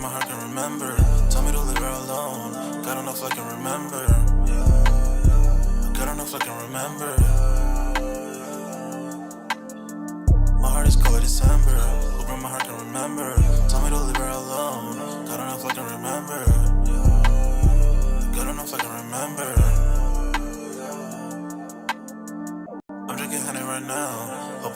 my heart can remember. Tell me to leave her alone. God don't know if I can remember. God don't know if I can remember. My heart is cold like December. Hoping my heart can remember. Tell me to leave her alone. God don't know if I can remember. God don't know if I can remember. I'm drinking honey right now. Hope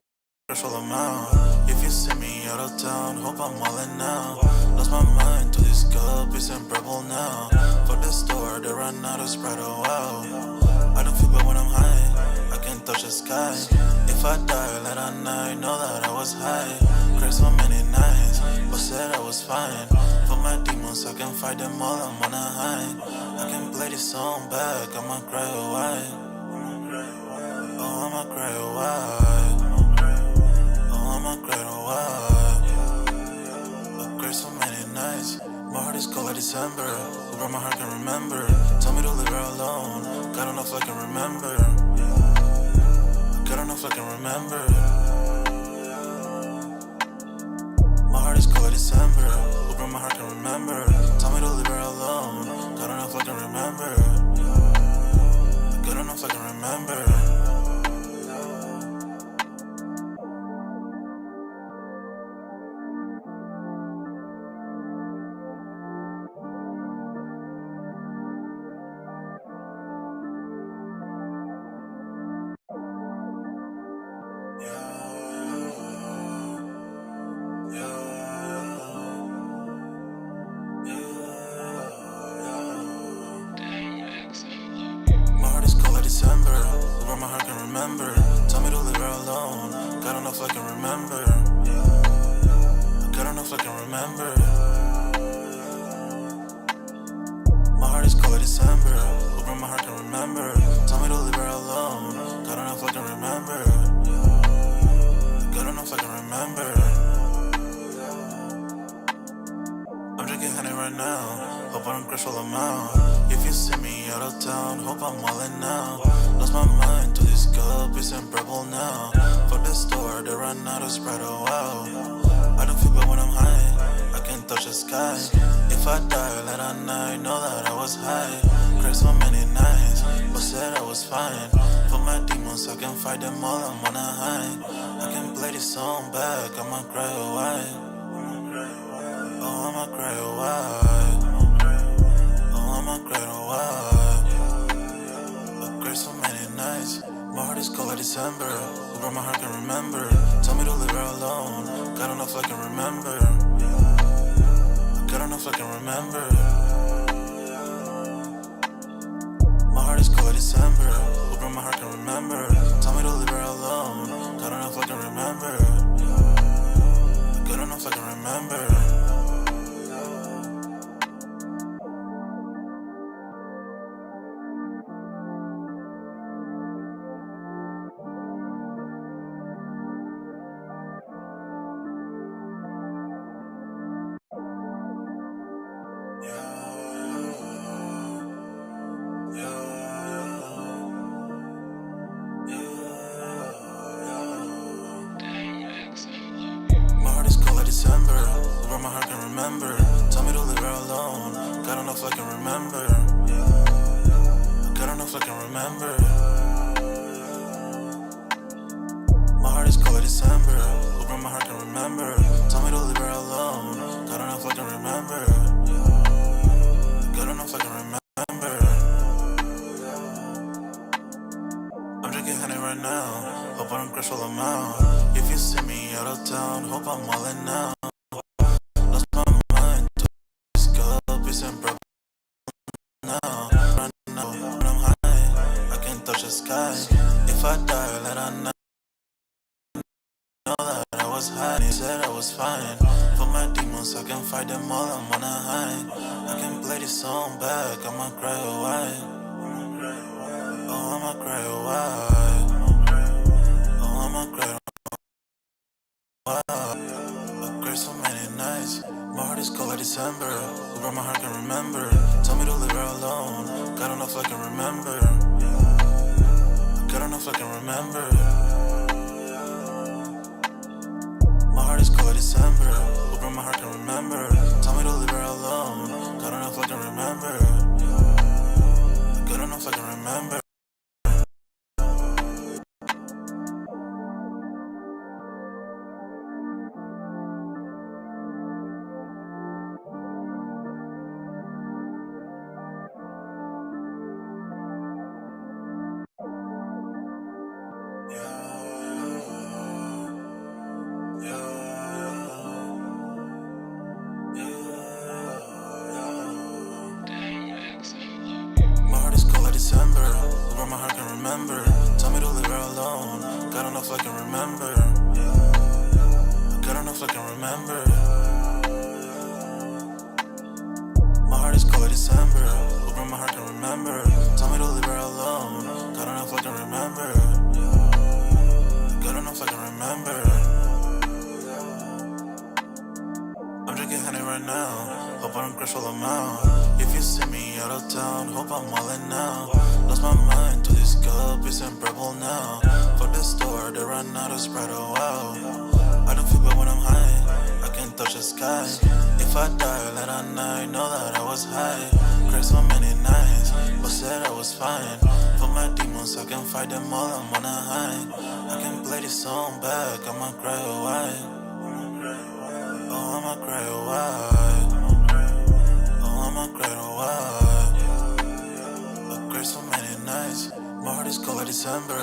full amount. If you see me out of town, hope I'm all in now. Lost my mind to this cup, it's inseparable now. For the store, they run out of Sprite, oh wow. I don't feel bad when I'm high, I can touch the sky. If I die late at night, know that I was high. Cried so many nights, but said I was fine. For my demons, I can fight them all, I'm on a high. I can play this song back, I'ma cry a while. Oh, I'ma cry a while. I'ma cry a while. I cried so many nights. My heart is cold like December. Whoever my heart can remember. Tell me to leave her alone. God don't know if I can remember. God don't know if I can remember. My heart is cold like December. Whoever my heart can remember. Tell me to leave her alone. God don't know if I can remember. God don't know if I can remember. December, where my heart can remember. Tell me to leave her alone. God don't know if I can remember. God don't know if I can remember. My heart is cold like December, where my heart can remember. Tell me to leave her alone. God don't know if I can remember. God don't know if I can remember. I'm drinking honey right now. Hope I don't crash all amount. If you see me out of town, hope I'm all in now. Lost my mind to this cup, it's inseparable now. For the store, they run out of Sprite, oh wow. I don't feel bad when I'm high, I can touch the sky. If I die late at night, know that I was high. Cried so many nights, but said I was fine. For my demons, I can fight them all, I'm on a high. I can play this song back, I'ma cry a while. Oh, I'ma cry a while. Oh, I'ma cry a while. I cried so many nights. My heart is cold like December. Whoever my heart can remember. Tell me to leave her alone. God don't know if I can remember. God don't know if I can remember. My heart is cold like December. Whoever my heart can remember. Tell me to leave her alone. God don't know if I can remember. God don't know if I can remember. December, where my heart can remember. Tell me to leave her alone. God don't know if I can remember. God don't know if I can remember. My heart is cold like December, where my heart can remember. Tell me to leave her alone. God don't know if I can remember. God don't know if I can remember. I'm drinking honey right now. Hope I don't crash all amount. If you see me out of town, hope I'm all in now. Lost my mind to this cup, it's inseparable now. Right now, when I'm high, I can touch the sky. If I die late at night, know that I was high. They said I was fine. For my demons, I can fight them all, I'm on a high. I can play this song back, I'ma cry a while. Oh, I'ma cry a while. Oh, I'ma cry a while. I cried so many nights. My heart is cold like December. Whoever my heart can remember. Tell me to leave her alone. God don't know if I can remember. God don't know if I can remember. My heart is cold like December. Whoever my heart can remember. Tell me to leave her Where my heart can remember. Tell me to leave her alone. God don't know if I can remember. God don't know if I can remember. My heart is cold like December. Where my heart can remember. Tell me to leave her alone. God don't know if I can remember. God don't know if I can remember. I'm drinking honey right now. Hope I don't crash all amount. If you see me out of town, hope I'm wildin' now. Lost my mind to this cup, it's unbearable now. Fuck the store, they run out of Sprite, oh wow. I don't feel bad when I'm high, I can't touch the sky. If I die late at night, know that I was high. Cried so many nights, but said I was fine. For my demons, I can fight them all, I'm on a high. I can play this song back, I'ma cry a while. Oh, I'ma cry a while. Oh, I'ma cry a while. I cried so many nights. My heart is cold like December.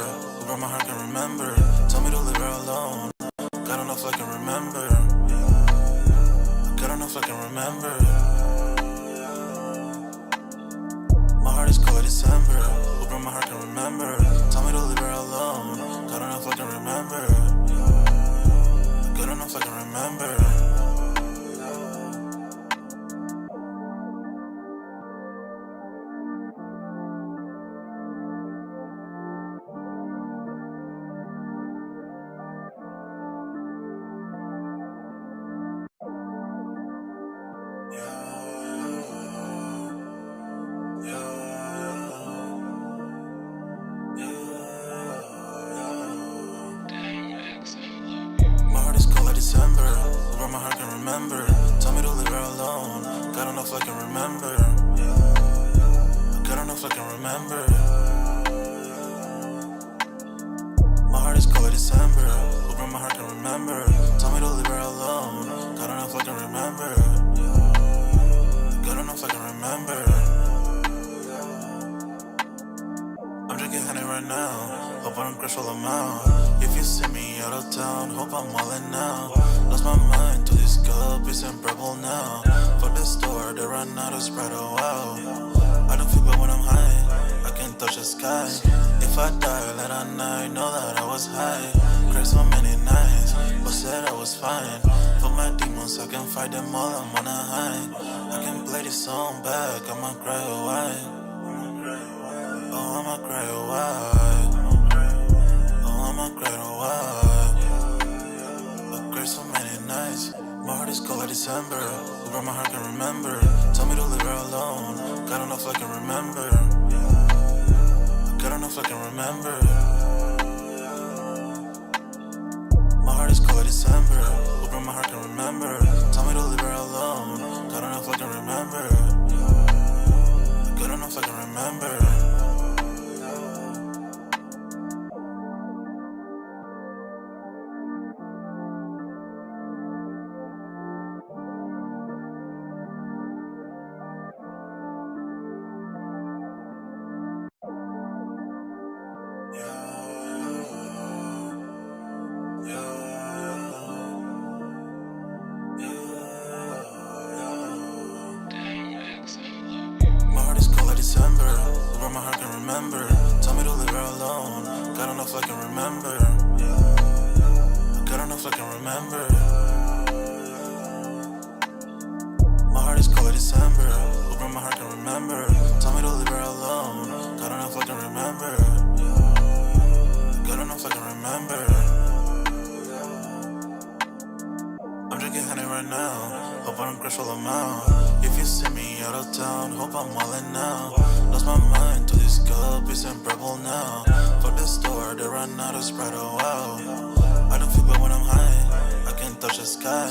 Where my heart can remember. Tell me to leave her alone. God don't know if I can remember. God don't know if I can remember. My heart is cold like December. Where my heart can remember. Tell me to leave her alone. God don't know if I can remember. God don't know if I can remember. December, where my heart can remember. Tell me to leave her alone. God don't know if I can remember. God don't know if I can remember. My heart is cold like December, where my heart can remember. Tell me to leave her alone. God don't know if I can remember. God don't know if I can remember. I'm drinking honey right now. Hope I don't crash all amount. If you see me out of town, hope I'm wildin' now. Lost my mind to this cup, it's unbearable now. Fuck the store, they run out of Sprite, oh wow. I don't feel bad when I'm high, I can't touch the sky. If I die late at night, know that I was high. Cried so many nights, but said I was fine. For my demons, I can fight them all, I'm on a high. I can play this song back, I'ma cry a while. Oh, I'ma cry a while. Oh, I'ma cry a while. I cried so many nights. My heart is cold like December. Where my heart can remember. Tell me to leave her alone. God don't know if I can remember. God don't know if I can remember. My heart is cold like December. Where my heart can remember. Tell me to leave her alone. God don't know if I can remember. God don't know if I can remember. December, where my heart can remember. Tell me to leave her alone. God don't know if I can remember. God don't know if I can remember. My heart is cold like December, where my heart can remember. Tell me to leave her alone. God don't know if I can remember. God don't know if I can remember. I'm drinking honey right now. Hope I don't crash all amount. If you see me out of town, hope I'm wildin' now. Lost my mind to this cup, it's unbearable now. Fuck the store, they run out of Sprite, oh wow. I don't feel bad when I'm high, I can't touch the sky.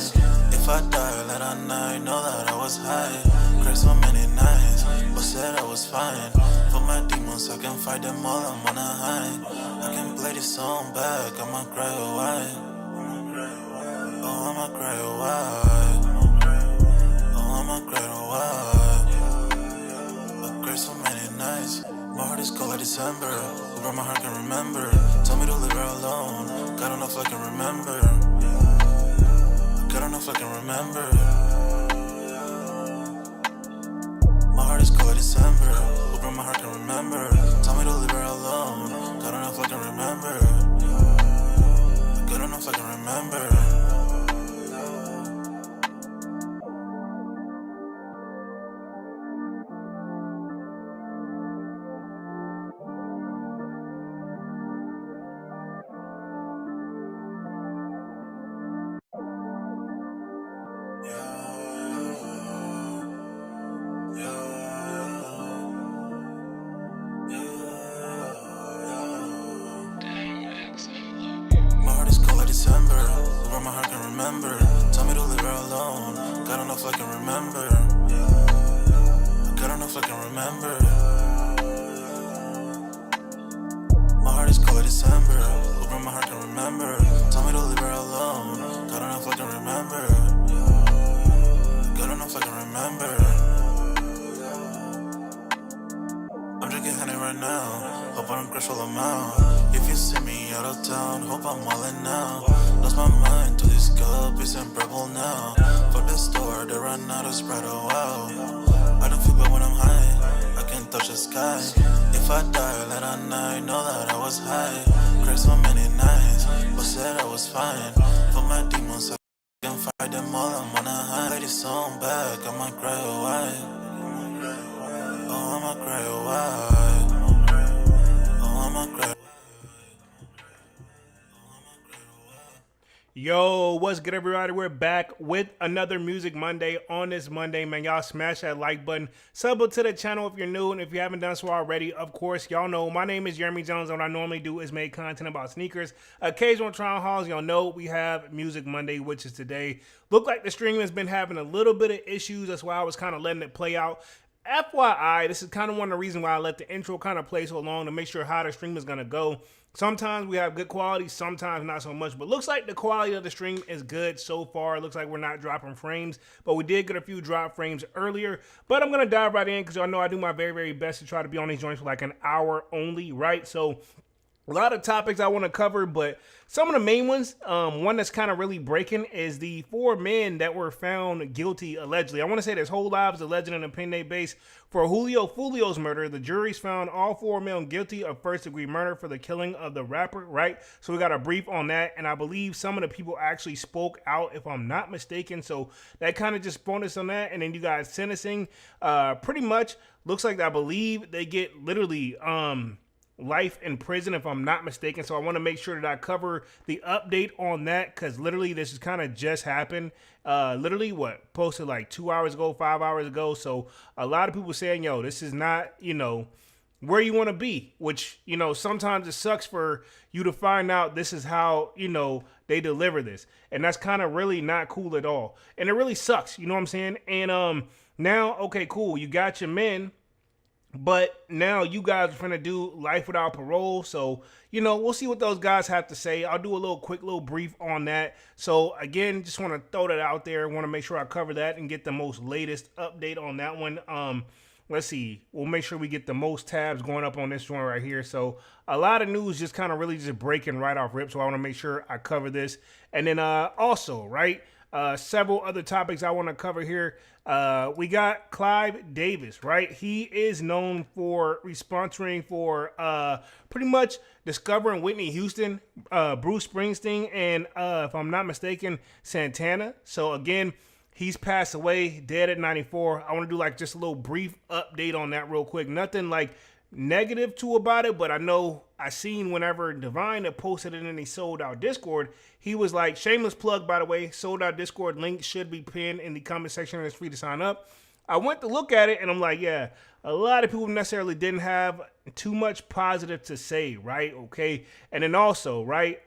If I die late at night, know that I was high. Cried so many nights, but said I was fine. For my demons, I can fight them all, I'm on a high. I can play this song back, I'ma cry a while. Oh, I'ma cry a while. Oh, I'ma cry a while. I cried so many nights. My heart is cold like December. Where my heart can remember. Tell me to leave her alone. God don't know if I can remember. God don't know if I can remember. My heart is cold like December. Where my heart can remember. Tell me to leave her alone. know if I can remember. I don't know if I can remember. My heart is color December. Hoping my heart can remember. Tell me to leave her alone. I don't know if I can remember. I don't know if I can remember. I'm drinking honey right now. Hope I don't crash all I'm out. If you see me out of town, hope I'm all in now. Lost my mind to this cup, it's unbearable now. Fuck the store, they run out of Sprite, oh wow. I don't feel bad when I'm high, I can touch the sky. If I die late at night, know that I was high. Cried so many nights, but said I was fine. For my demons, I can fight them all, I'm on a high. Play this song back, I might cry a while. Oh, I'ma cry a while. Oh, I'ma cry. Yo, what's good, everybody? We're back with another Music Monday on this Monday, man. Y'all smash that like button. Sub to the channel if you're new, and if you haven't done so already, of course, y'all know my name is Jeremy Jones, and what I normally do is make content about sneakers. Occasional trial hauls, y'all know we have Music Monday, which is today. Look like the stream has been having a little bit of issues. That's why I was kind of letting it play out. FYI, this is kind of one of the reasons why I let the intro kind of play so long, to make sure how the stream is going to go. Sometimes we have good quality, sometimes not so much, but looks like the quality of the stream is good so far. It looks like we're not dropping frames, but we did get a few drop frames earlier. But I'm going to dive right in because y'all know I do my very, very best to try to be on these joints for like an hour only, right? So a lot of topics I want to cover, but some of the main ones, one that's kind of really breaking is the 4 men that were found guilty, allegedly. I want to say this whole lives alleged and opinion based for Julio Foolio's murder. The jury's found all 4 men guilty of first-degree murder for the killing of the rapper, right? So we got a brief on that, and I believe some of the people actually spoke out, if I'm not mistaken. So that kind of just bonus on that, and then you guys sentencing. Pretty much looks like I believe they get literally life in prison, if I'm not mistaken. So I want to make sure that I cover the update on that, because literally this has kind of just happened. Literally posted like 2 hours ago, 5 hours ago. So a lot of people saying, yo, this is not, where you want to be, which, sometimes it sucks for you to find out this is how, they deliver this. And that's kind of really not cool at all. And it really sucks. You know what I'm saying? And now, okay, cool. You got your men, but now you guys are going to do life without parole. So, we'll see what those guys have to say. I'll do a quick brief on that. So, again, just want to throw that out there. Want to make sure I cover that and get the most latest update on that one. Let's see. We'll make sure we get the most tabs going up on this one right here. So, a lot of news just kind of really just breaking right off rip. So, I want to make sure I cover this. And then also, right, several other topics I want to cover here. We got Clive Davis, right? He is known for sponsoring for pretty much discovering Whitney Houston, Bruce Springsteen, and if I'm not mistaken, Santana. So again, he's passed away, dead at 94. I want to do like just a little brief update on that real quick. Nothing like negative to about it, but I know I seen whenever Divine had posted it in the Sold Out Discord, he was like, shameless plug, by the way, Sold Out Discord link should be pinned in the comment section and it's free to sign up. I went to look at it and I'm like, yeah, a lot of people necessarily didn't have too much positive to say, right? Okay. And then also, right,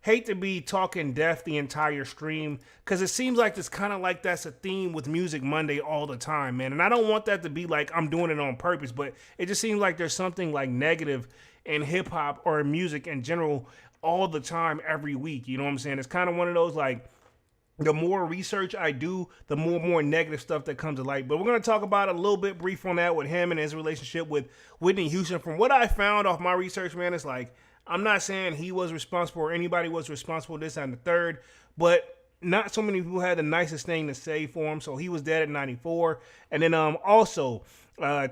hate to be talking death the entire stream, because it seems like it's kind of like that's a theme with Music Monday all the time, man. And I don't want that to be like I'm doing it on purpose, but it just seems like there's something like negative in hip hop or music in general all the time, every week. You know what I'm saying? It's kind of one of those like, the more research I do, the more negative stuff that comes to light. But we're going to talk about a little bit brief on that with him and his relationship with Whitney Houston. From what I found off my research, man, it's like, I'm not saying he was responsible or anybody was responsible, this and the third, but not so many people had the nicest thing to say for him. So he was dead at 94. And then also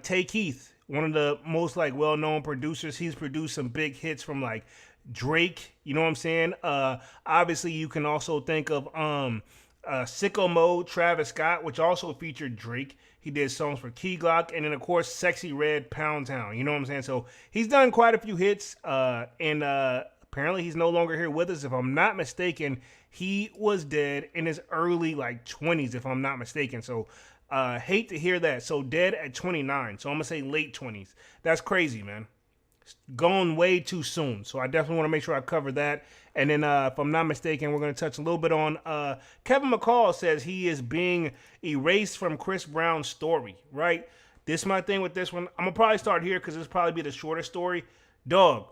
Tay Keith, one of the most like well-known producers. He's produced some big hits from like Drake, you know what I'm saying? Obviously you can also think of Sicko Mode, Travis Scott, which also featured Drake. He did songs for Key Glock, and then, of course, Sexyy Red, Pound Town. You know what I'm saying? So he's done quite a few hits, and apparently he's no longer here with us. If I'm not mistaken, he was dead in his early, 20s, if I'm not mistaken. So hate to hear that. So dead at 29. So I'm going to say late 20s. That's crazy, man. gone way too soon. So I definitely want to make sure I cover that. And then, if I'm not mistaken, we're going to touch a little bit on Kevin McCall says he is being erased from Chris Brown's story, right? This is my thing with this one. I'm going to probably start here because this will probably be the shorter story. Dog,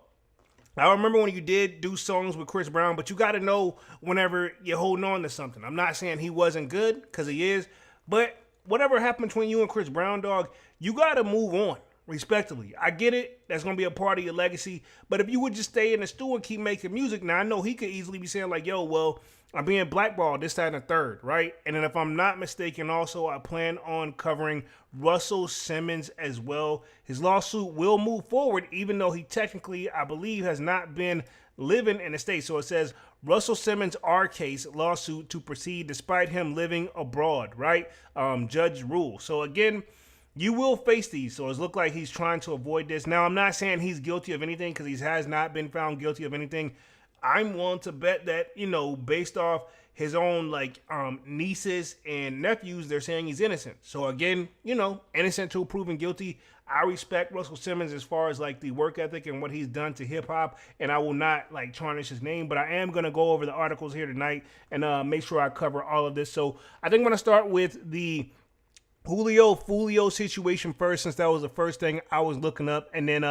I remember when you did do songs with Chris Brown, but you got to know whenever you're holding on to something. I'm not saying he wasn't good, because he is, but whatever happened between you and Chris Brown, dog, you got to move on, respectively. I get it. That's going to be a part of your legacy, but if you would just stay in the studio and keep making music, now I know he could easily be saying like, yo, well, I'm being blackballed, this, that, and the third, right? And then if I'm not mistaken, also, I plan on covering Russell Simmons as well. His lawsuit will move forward, even though he technically, I believe, has not been living in the States. So it says, Russell Simmons' R case lawsuit to proceed despite him living abroad, right? Judge rule. So again, you will face these. So it looks like he's trying to avoid this. Now, I'm not saying he's guilty of anything, because he has not been found guilty of anything. I'm willing to bet that, you know, based off his own nieces and nephews, they're saying he's innocent. So again, you know, innocent till proven guilty. I respect Russell Simmons as far as like the work ethic and what he's done to hip hop, and I will not like tarnish his name, but I am gonna go over the articles here tonight and make sure I cover all of this. So I think I'm gonna start with the Julio Foolio situation first, since that was the first thing I was looking up, and then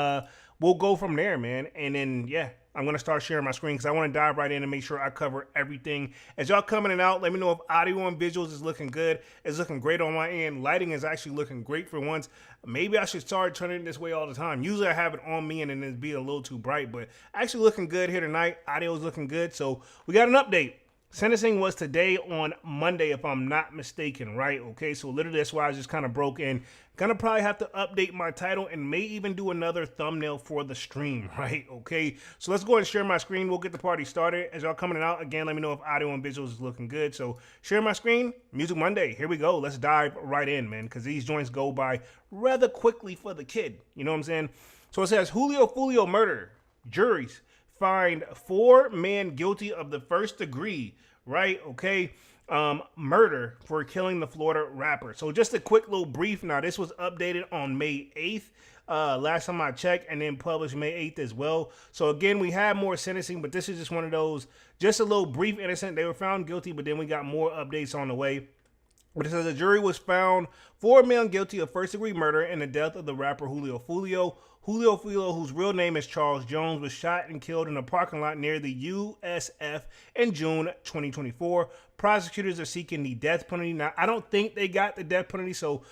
we'll go from there, man. And then yeah, I'm going to start sharing my screen because I want to dive right in and make sure I cover everything. As y'all coming in out, let me know if audio and visuals is looking good. It's looking great on my end. Lighting is actually looking great for once. Maybe I should start turning it this way all the time. Usually I have it on me and then it's be a little too bright, but actually looking good here tonight. Audio is looking good. So we got an update. Sentencing was today on Monday, if I'm not mistaken, right? Okay, so literally that's why I just kind of broke in. Gonna probably have to update my title and may even do another thumbnail for the stream, right? Okay, so let's go ahead and share my screen. We'll get the party started. As y'all coming out, again, let me know if audio and visuals is looking good. So share my screen, Music Monday. Here we go. Let's dive right in, man, because these joints go by rather quickly for the kid. You know what I'm saying? So it says, Julio Foolio murder. Juries find 4 men guilty of the first degree, right? Okay. Murder for killing the Florida rapper. So just a quick little brief. Now, this was updated on May 8th. Last time I checked, and then published May 8th as well. So again, we have more sentencing, but this is just one of those, just a little brief innocent. They were found guilty, but then we got more updates on the way. But it says a jury was found 4 men guilty of first-degree murder in the death of the rapper Julio Foolio. Julio Foolio, whose real name is Charles Jones, was shot and killed in a parking lot near the USF in June 2024. Prosecutors are seeking the death penalty. Now, I don't think they got the death penalty, so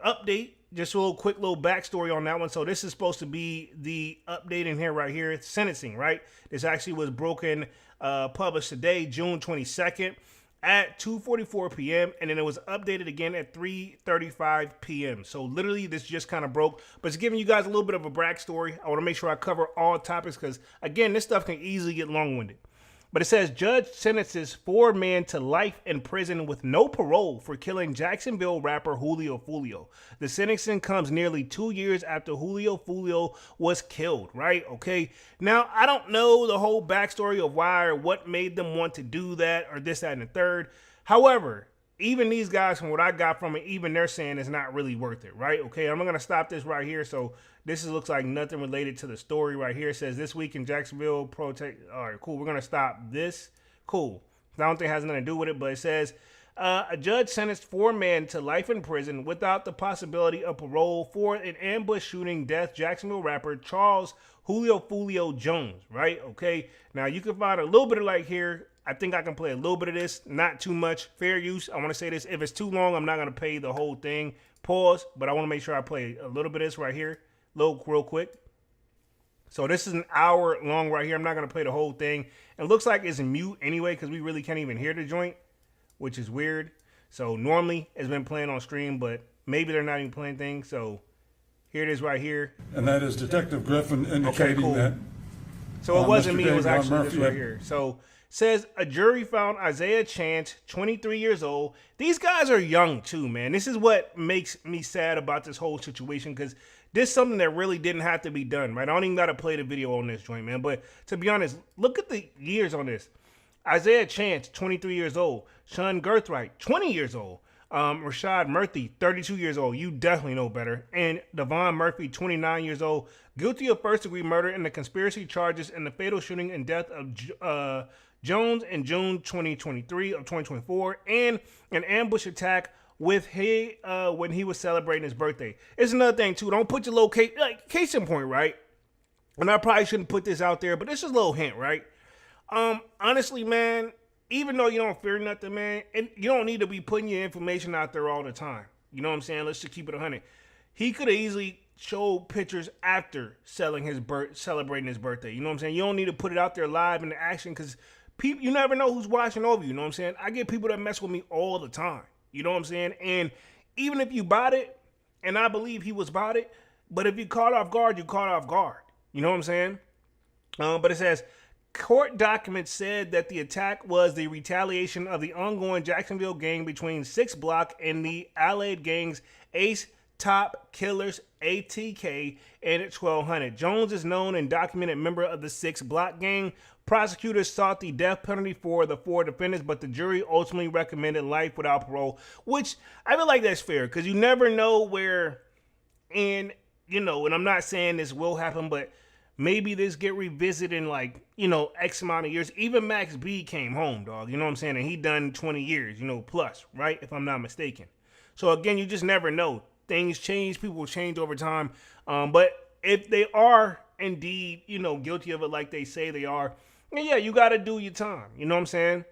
update, just a little quick little backstory on that one. So this is supposed to be the update in here right here. It's sentencing, right? This actually was published today, June 22nd. At 2:44 p.m. and then it was updated again at 3:35 p.m. So literally this just kind of broke, but it's giving you guys a little bit of a backstory. I want to make sure I cover all topics because again, this stuff can easily get long-winded. But it says judge sentences 4 men to life in prison with no parole for killing Jacksonville rapper Julio Foolio. The sentencing comes nearly 2 years after Julio Foolio was killed, right? Okay. Now, I don't know the whole backstory of why or what made them want to do that or this, that, and the third. However, even these guys, from what I got from it, even they're saying it's not really worth it, right? Okay, I'm going to stop this right here. So this looks like nothing related to the story right here. It says this week in Jacksonville, protest. All right, cool. We're going to stop this. Cool. I don't think it has nothing to do with it, but it says a judge sentenced 4 men to life in prison without the possibility of parole for an ambush shooting death Jacksonville rapper Charles Julio Foolio Jones, right? Okay, now you can find a little bit of like here. I think I can play a little bit of this, not too much. Fair use. I want to say this. If it's too long, I'm not going to play the whole thing. Pause, but I want to make sure I play a little bit of this right here, real quick. So this is an hour long right here. I'm not going to play the whole thing. It looks like it's mute anyway because we really can't even hear the joint, which is weird. So normally it's been playing on stream, but maybe they're not even playing things. So here it is right here. And that is Detective Griffin indicating that. So it wasn't me. It was actually this right here. So says a jury found Isaiah Chance, 23 years old. These guys are young too, man. This is what makes me sad about this whole situation because this is something that really didn't have to be done, right? I don't even got to play the video on this joint, man. But to be honest, look at the years on this. Isaiah Chance, 23 years old. Sean Gerthright, 20 years old. Rashad Murphy, 32 years old. You definitely know better. And Devon Murphy, 29 years old, guilty of first-degree murder in the conspiracy charges in the fatal shooting and death of Jones in June 2024, and an ambush attack with when he was celebrating his birthday. It's another thing, too. Don't put your location, like, case in point, right? And I probably shouldn't put this out there, but this is a little hint, right? Honestly, man, even though you don't fear nothing, man, and you don't need to be putting your information out there all the time. You know what I'm saying? Let's just keep it 100. He could have easily showed pictures after celebrating his birthday. You know what I'm saying? You don't need to put it out there live in the action because you never know who's watching over you. You know what I'm saying? I get people that mess with me all the time. You know what I'm saying? And even if you bought it, and I believe he was bought it, but if you caught off guard, you caught off guard. You know what I'm saying? But it says, court documents said that the attack was the retaliation of the ongoing Jacksonville gang between 6 Block and the allied gangs Ace, Top, Killers, ATK, and 1200. Jones is known and documented member of the 6 Block gang. Prosecutors sought the death penalty for the 4 defendants, but the jury ultimately recommended life without parole, which I feel like that's fair because you never know where, and you know, and I'm not saying this will happen, but maybe this get revisited in like, you know, X amount of years. Even Max B came home, dog. You know what I'm saying? And he done 20 years, you know, plus, right? If I'm not mistaken. So again, you just never know. Things change. People change over time. But if they are indeed, you know, guilty of it like they say they are, then yeah, you got to do your time. You know what I'm saying?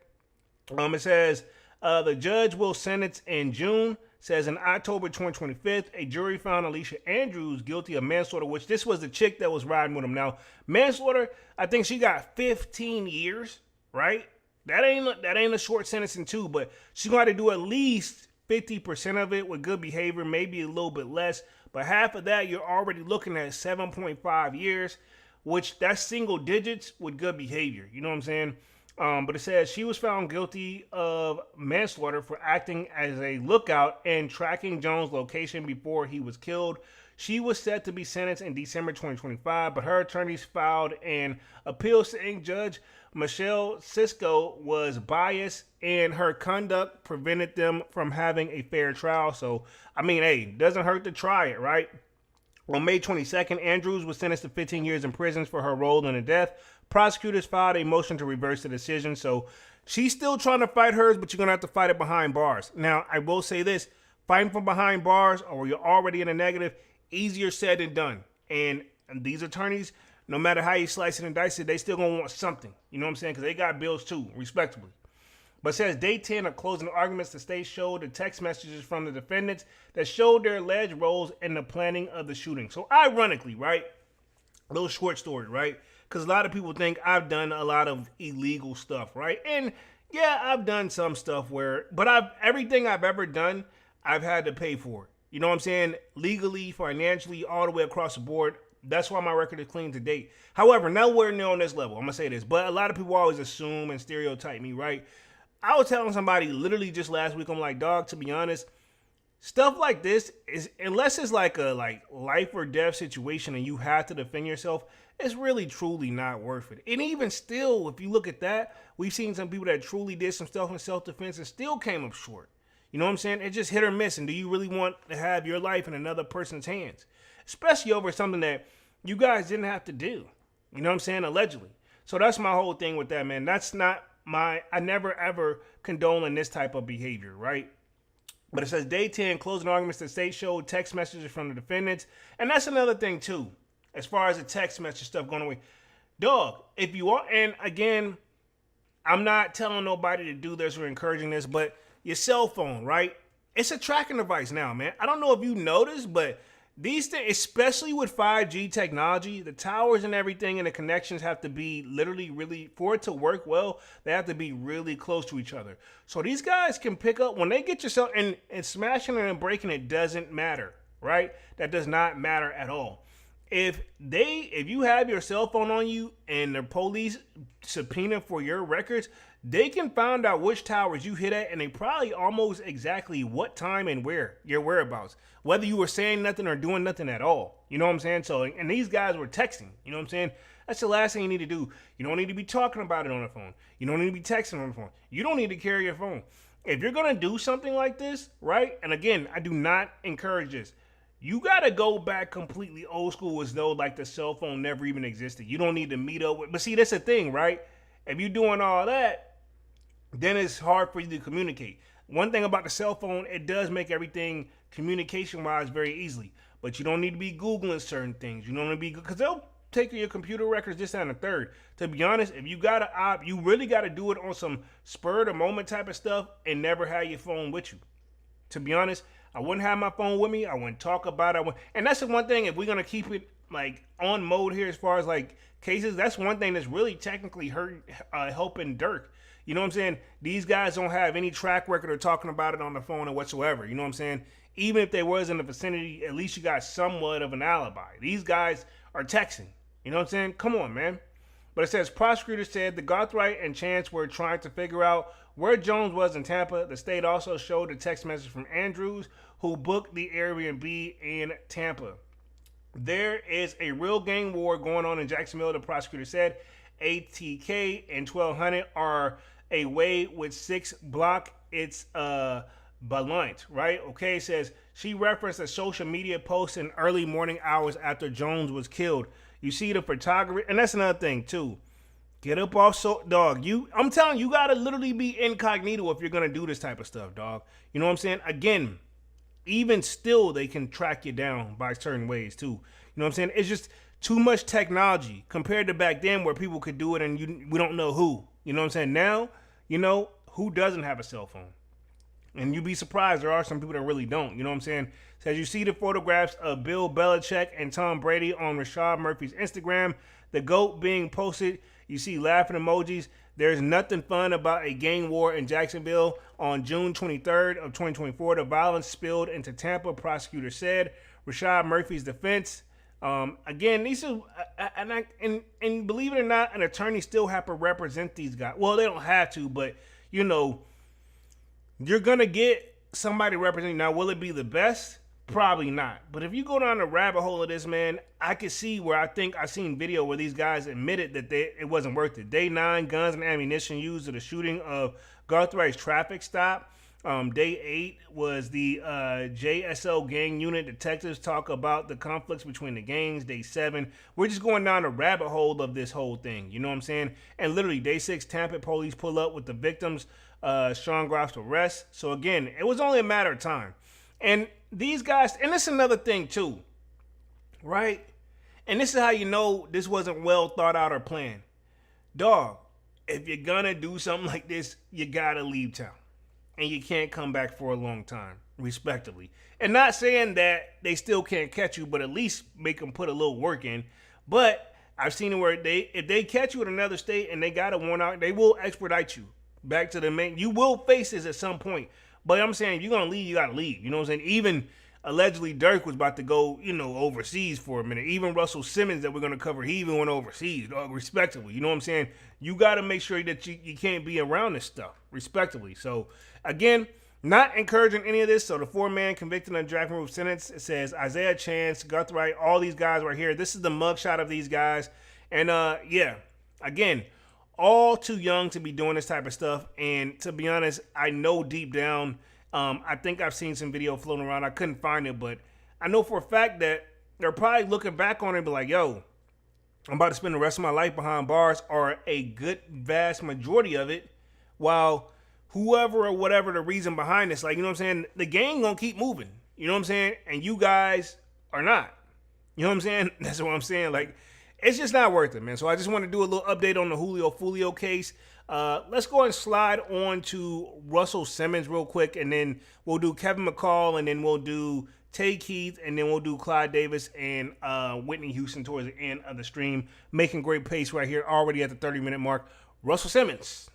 It says the judge will sentence in June. Says in October 2025, a jury found Alicia Andrews guilty of manslaughter, which this was the chick that was riding with him. Now, manslaughter, I think she got 15 years, right? That ain't a short sentencing too, but she's going to do at least 50% of it with good behavior, maybe a little bit less. But half of that, you're already looking at 7.5 years, which that's single digits with good behavior. You know what I'm saying? But it says she was found guilty of manslaughter for acting as a lookout and tracking Jones' location before he was killed. She was set to be sentenced in December 2025, but her attorneys filed an appeal saying Judge Michelle Cisco was biased and her conduct prevented them from having a fair trial. So, I mean, hey, doesn't hurt to try it, right? On May 22nd, Andrews was sentenced to 15 years in prison for her role in the death. Prosecutors filed a motion to reverse the decision. So she's still trying to fight hers, but you're going to have to fight it behind bars. Now, I will say this. Fighting from behind bars or you're already in a negative, easier said than done. And these attorneys, no matter how you slice it and dice it, they still going to want something. You know what I'm saying? Because they got bills too, respectively. But it says day 10 of closing arguments, the state showed the text messages from the defendants that showed their alleged roles in the planning of the shooting. So ironically, right? A little short story, right? Because a lot of people think I've done a lot of illegal stuff, right? And yeah, I've done some stuff but everything I've ever done, I've had to pay for it. You know what I'm saying? Legally, financially, all the way across the board. That's why my record is clean to date. However, nowhere near on this level. I'm going to say this, but a lot of people always assume and stereotype me, right? I was telling somebody literally just last week, I'm like, dog, to be honest, stuff like this is, unless it's like a life or death situation and you have to defend yourself, it's really truly not worth it. And even still, if you look at that, we've seen some people that truly did some stuff in self-defense and still came up short. You know what I'm saying? It's just hit or miss. And do you really want to have your life in another person's hands? Especially over something that you guys didn't have to do. You know what I'm saying? Allegedly. So that's my whole thing with that, man. That's not I never ever condone in this type of behavior, right? But it says day 10, closing arguments, the state showed text messages from the defendants. And that's another thing too, as far as the text message stuff going away. Dog, if you are, and again, I'm not telling nobody to do this or encouraging this, but your cell phone, right? It's a tracking device now, man. I don't know if you noticed, but these things, especially with 5G technology, the towers and everything and the connections have to be literally really, for it to work well, they have to be really close to each other. So these guys can pick up, when they get your cell, and smashing it and breaking it doesn't matter, right? That does not matter at all. If you have your cell phone on you and the police subpoena for your records, they can find out which towers you hit at, and they probably almost exactly what time and where, your whereabouts, whether you were saying nothing or doing nothing at all. You know what I'm saying? So, and these guys were texting. You know what I'm saying? That's the last thing you need to do. You don't need to be talking about it on the phone. You don't need to be texting on the phone. You don't need to carry your phone. if you're gonna do something like this, right? And again, I do not encourage this. You gotta go back completely old school as though like the cell phone never even existed. You don't need to meet up with. But see, that's the thing, right? If you're doing all that, then it's hard for you to communicate. One thing about the cell phone, it does make everything communication-wise very easily. But you don't need to be Googling certain things. You don't need to be, because they'll take your computer records, this, and a third. To be honest, if you got to opt, you really got to do it on some spur of the moment type of stuff and never have your phone with you. To be honest, I wouldn't have my phone with me. I wouldn't talk about it. And that's the one thing, if we're going to keep it like on mode here as far as like cases, that's one thing that's really technically helping Dirk. You know what I'm saying? These guys don't have any track record of talking about it on the phone or whatsoever. You know what I'm saying? Even if they was in the vicinity, at least you got somewhat of an alibi. These guys are texting. You know what I'm saying? Come on, man. But it says, prosecutors said the Gothright and Chance were trying to figure out where Jones was in Tampa. The state also showed a text message from Andrews, who booked the Airbnb in Tampa. There is a real gang war going on in Jacksonville, the prosecutor said. ATK and 1200 are away with 6 block. It's Blunt, right? Okay, it says she referenced a social media post in early morning hours after Jones was killed. You see the photography, and that's another thing too. Get up off dog. I'm telling you, you gotta literally be incognito if you're gonna do this type of stuff, dog. You know what I'm saying? Again, even still, they can track you down by certain ways too. You know what I'm saying? It's just too much technology compared to back then where people could do it and we don't know who. You know what I'm saying? Now, you know, who doesn't have a cell phone? And you'd be surprised, there are some people that really don't. You know what I'm saying? Says you see the photographs of Bill Belichick and Tom Brady on Rashad Murphy's Instagram, the GOAT being posted. You see laughing emojis. There's nothing fun about a gang war in Jacksonville. On June 23rd of 2024, the violence spilled into Tampa, prosecutor said. Rashad Murphy's defense. Again, these are, and believe it or not, an attorney still have to represent these guys. Well, they don't have to, but, you know, you're going to get somebody representing. Now, will it be the best? Probably not. But if you go down the rabbit hole of this, man, I could see where I think I seen video where these guys admitted that it wasn't worth it. Day 9, guns and ammunition used in the shooting of Garthright's traffic stop. Day 8 was the JSO gang unit. Detectives talk about the conflicts between the gangs. Day 7, we're just going down the rabbit hole of this whole thing. You know what I'm saying? And literally, day 6, Tampa police pull up with the victims. Sean Groff's arrest. So again, it was only a matter of time. And these guys, and this is another thing too, right? And this is how you know this wasn't well thought out or planned. Dog, if you're gonna do something like this, you gotta leave town. And you can't come back for a long time, respectively. And not saying that they still can't catch you, but at least make them put a little work in. But I've seen it where if they catch you in another state and they got a warrant out, they will expedite you back to the main. You will face this at some point. But I'm saying, if you're going to leave, you got to leave. You know what I'm saying? Even allegedly Dirk was about to go, you know, overseas for a minute. Even Russell Simmons that we're going to cover, he even went overseas, respectively. You know what I'm saying? You got to make sure that you can't be around this stuff, respectively. So, again, not encouraging any of this. So, the 4-man convicted on draft move sentence, it says Isaiah Chance, Guthright, all these guys right here. This is the mugshot of these guys. And, yeah, again, all too young to be doing this type of stuff. And to be honest, I know deep down, I think I've seen some video floating around. I couldn't find it, but I know for a fact that they're probably looking back on it and be like, yo, I'm about to spend the rest of my life behind bars, or a good vast majority of it, while whoever or whatever the reason behind this, like, you know what I'm saying? The gang gonna keep moving. You know what I'm saying? And you guys are not. You know what I'm saying? That's what I'm saying. Like, it's just not worth it, man. So I just want to do a little update on the Julio Foolio case. Let's go and slide on to Russell Simmons real quick, and then we'll do Kevin McCall, and then we'll do Tay Keith, and then we'll do Clyde Davis and Whitney Houston towards the end of the stream. Making great pace right here, already at the 30-minute mark. Russell Simmons.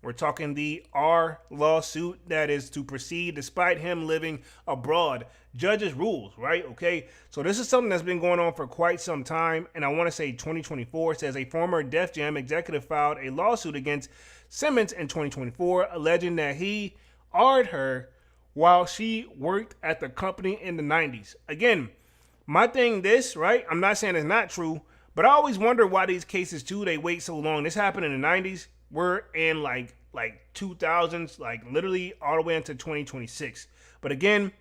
We're talking the R lawsuit that is to proceed despite him living abroad. Judges' rules, right? Okay, so this is something that's been going on for quite some time, and I want to say 2024. Says a former Def Jam executive filed a lawsuit against Simmons in 2024, alleging that he R'd her while she worked at the company in the 90s. Again, my thing this, right? I'm not saying it's not true, but I always wonder why these cases too, they wait so long. This happened in the 90s. We're in like like 2000s, like literally all the way into 2026. But again,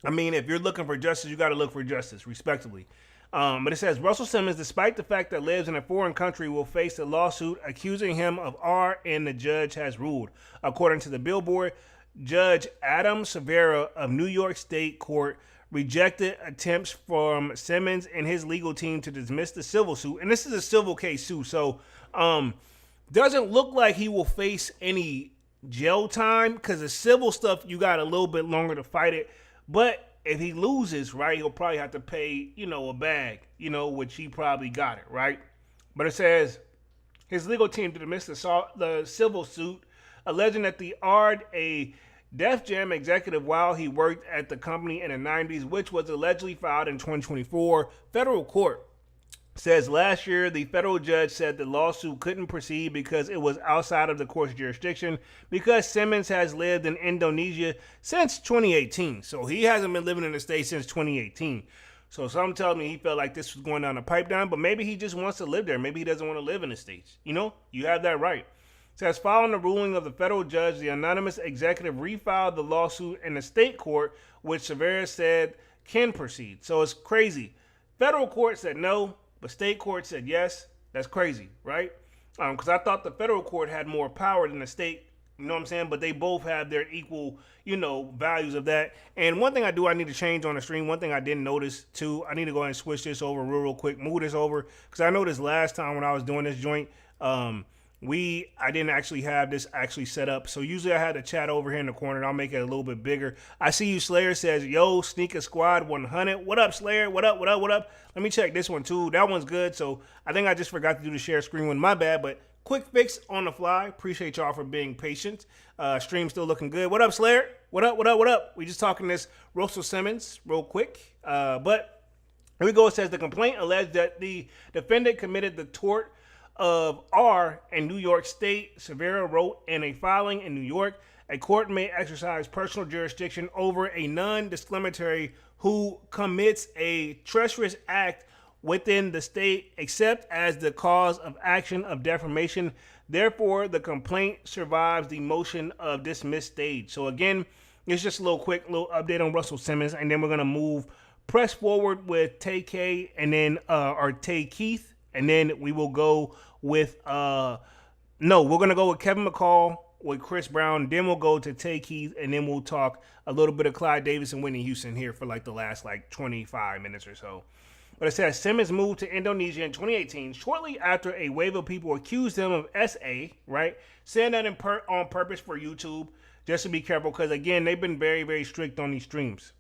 I mean, if you're looking for justice, you got to look for justice, respectively. But it says Russell Simmons, despite the fact that lives in a foreign country, will face a lawsuit accusing him of R, and the judge has ruled. According to the Billboard, Judge Adam Severa of New York State Court rejected attempts from Simmons and his legal team to dismiss the civil suit. And this is a civil case too, so doesn't look like he will face any jail time, because the civil stuff, you got a little bit longer to fight it. But if he loses, right, he'll probably have to pay, a bag, which he probably got it, right? But it says his legal team dismissed the civil suit, alleging that the Ard, a Def Jam executive while he worked at the company in the 90s, which was allegedly filed in 2024. Federal court says last year the federal judge said the lawsuit couldn't proceed because it was outside of the court's jurisdiction, because Simmons has lived in Indonesia since 2018. So he hasn't been living in the States since 2018. So some tell me he felt like this was going down the pipeline, but maybe he just wants to live there. Maybe he doesn't want to live in the States. You have that right. It says following the ruling of the federal judge, the anonymous executive refiled the lawsuit in the state court, which Severa said can proceed. So it's crazy. Federal court said no, but state court said yes. That's crazy, right? Because I thought the federal court had more power than the state, you know what I'm saying? But they both have their equal, values of that. And one thing I need to change on the stream, one thing I didn't notice too, I need to go ahead and switch this over real quick, move this over. Because I noticed last time when I was doing this joint, I didn't actually have this actually set up. So usually I had the chat over here in the corner, and I'll make it a little bit bigger. I see you, Slayer says, yo, Sneaker Squad 100. What up, Slayer? What up? Let me check this one too. That one's good. So I think I just forgot to do the share screen one. My bad, but quick fix on the fly. Appreciate y'all for being patient. Stream still looking good. What up, Slayer? What up? We just talking this Russell Simmons real quick. But here we go. It says the complaint alleged that the defendant committed the tort of R in New York State. Severa wrote in a filing in New York, a court may exercise personal jurisdiction over a non-discriminatory who commits a treacherous act within the state, except as the cause of action of defamation. Therefore, the complaint survives the motion of dismiss stage. So again, it's just a little update on Russell Simmons, and then we're gonna press forward with Tay K, and then or Tay Keith, and then we will go with we're gonna go with Kevin McCall, with Chris Brown, then we'll go to Tay Keith, and then we'll talk a little bit of Clive Davis and Whitney Houston here for like the last 25 minutes or so. But it says Simmons moved to Indonesia in 2018, shortly after a wave of people accused him of SA, right? Saying that on purpose for YouTube, just to be careful, because again, they've been very, very strict on these streams.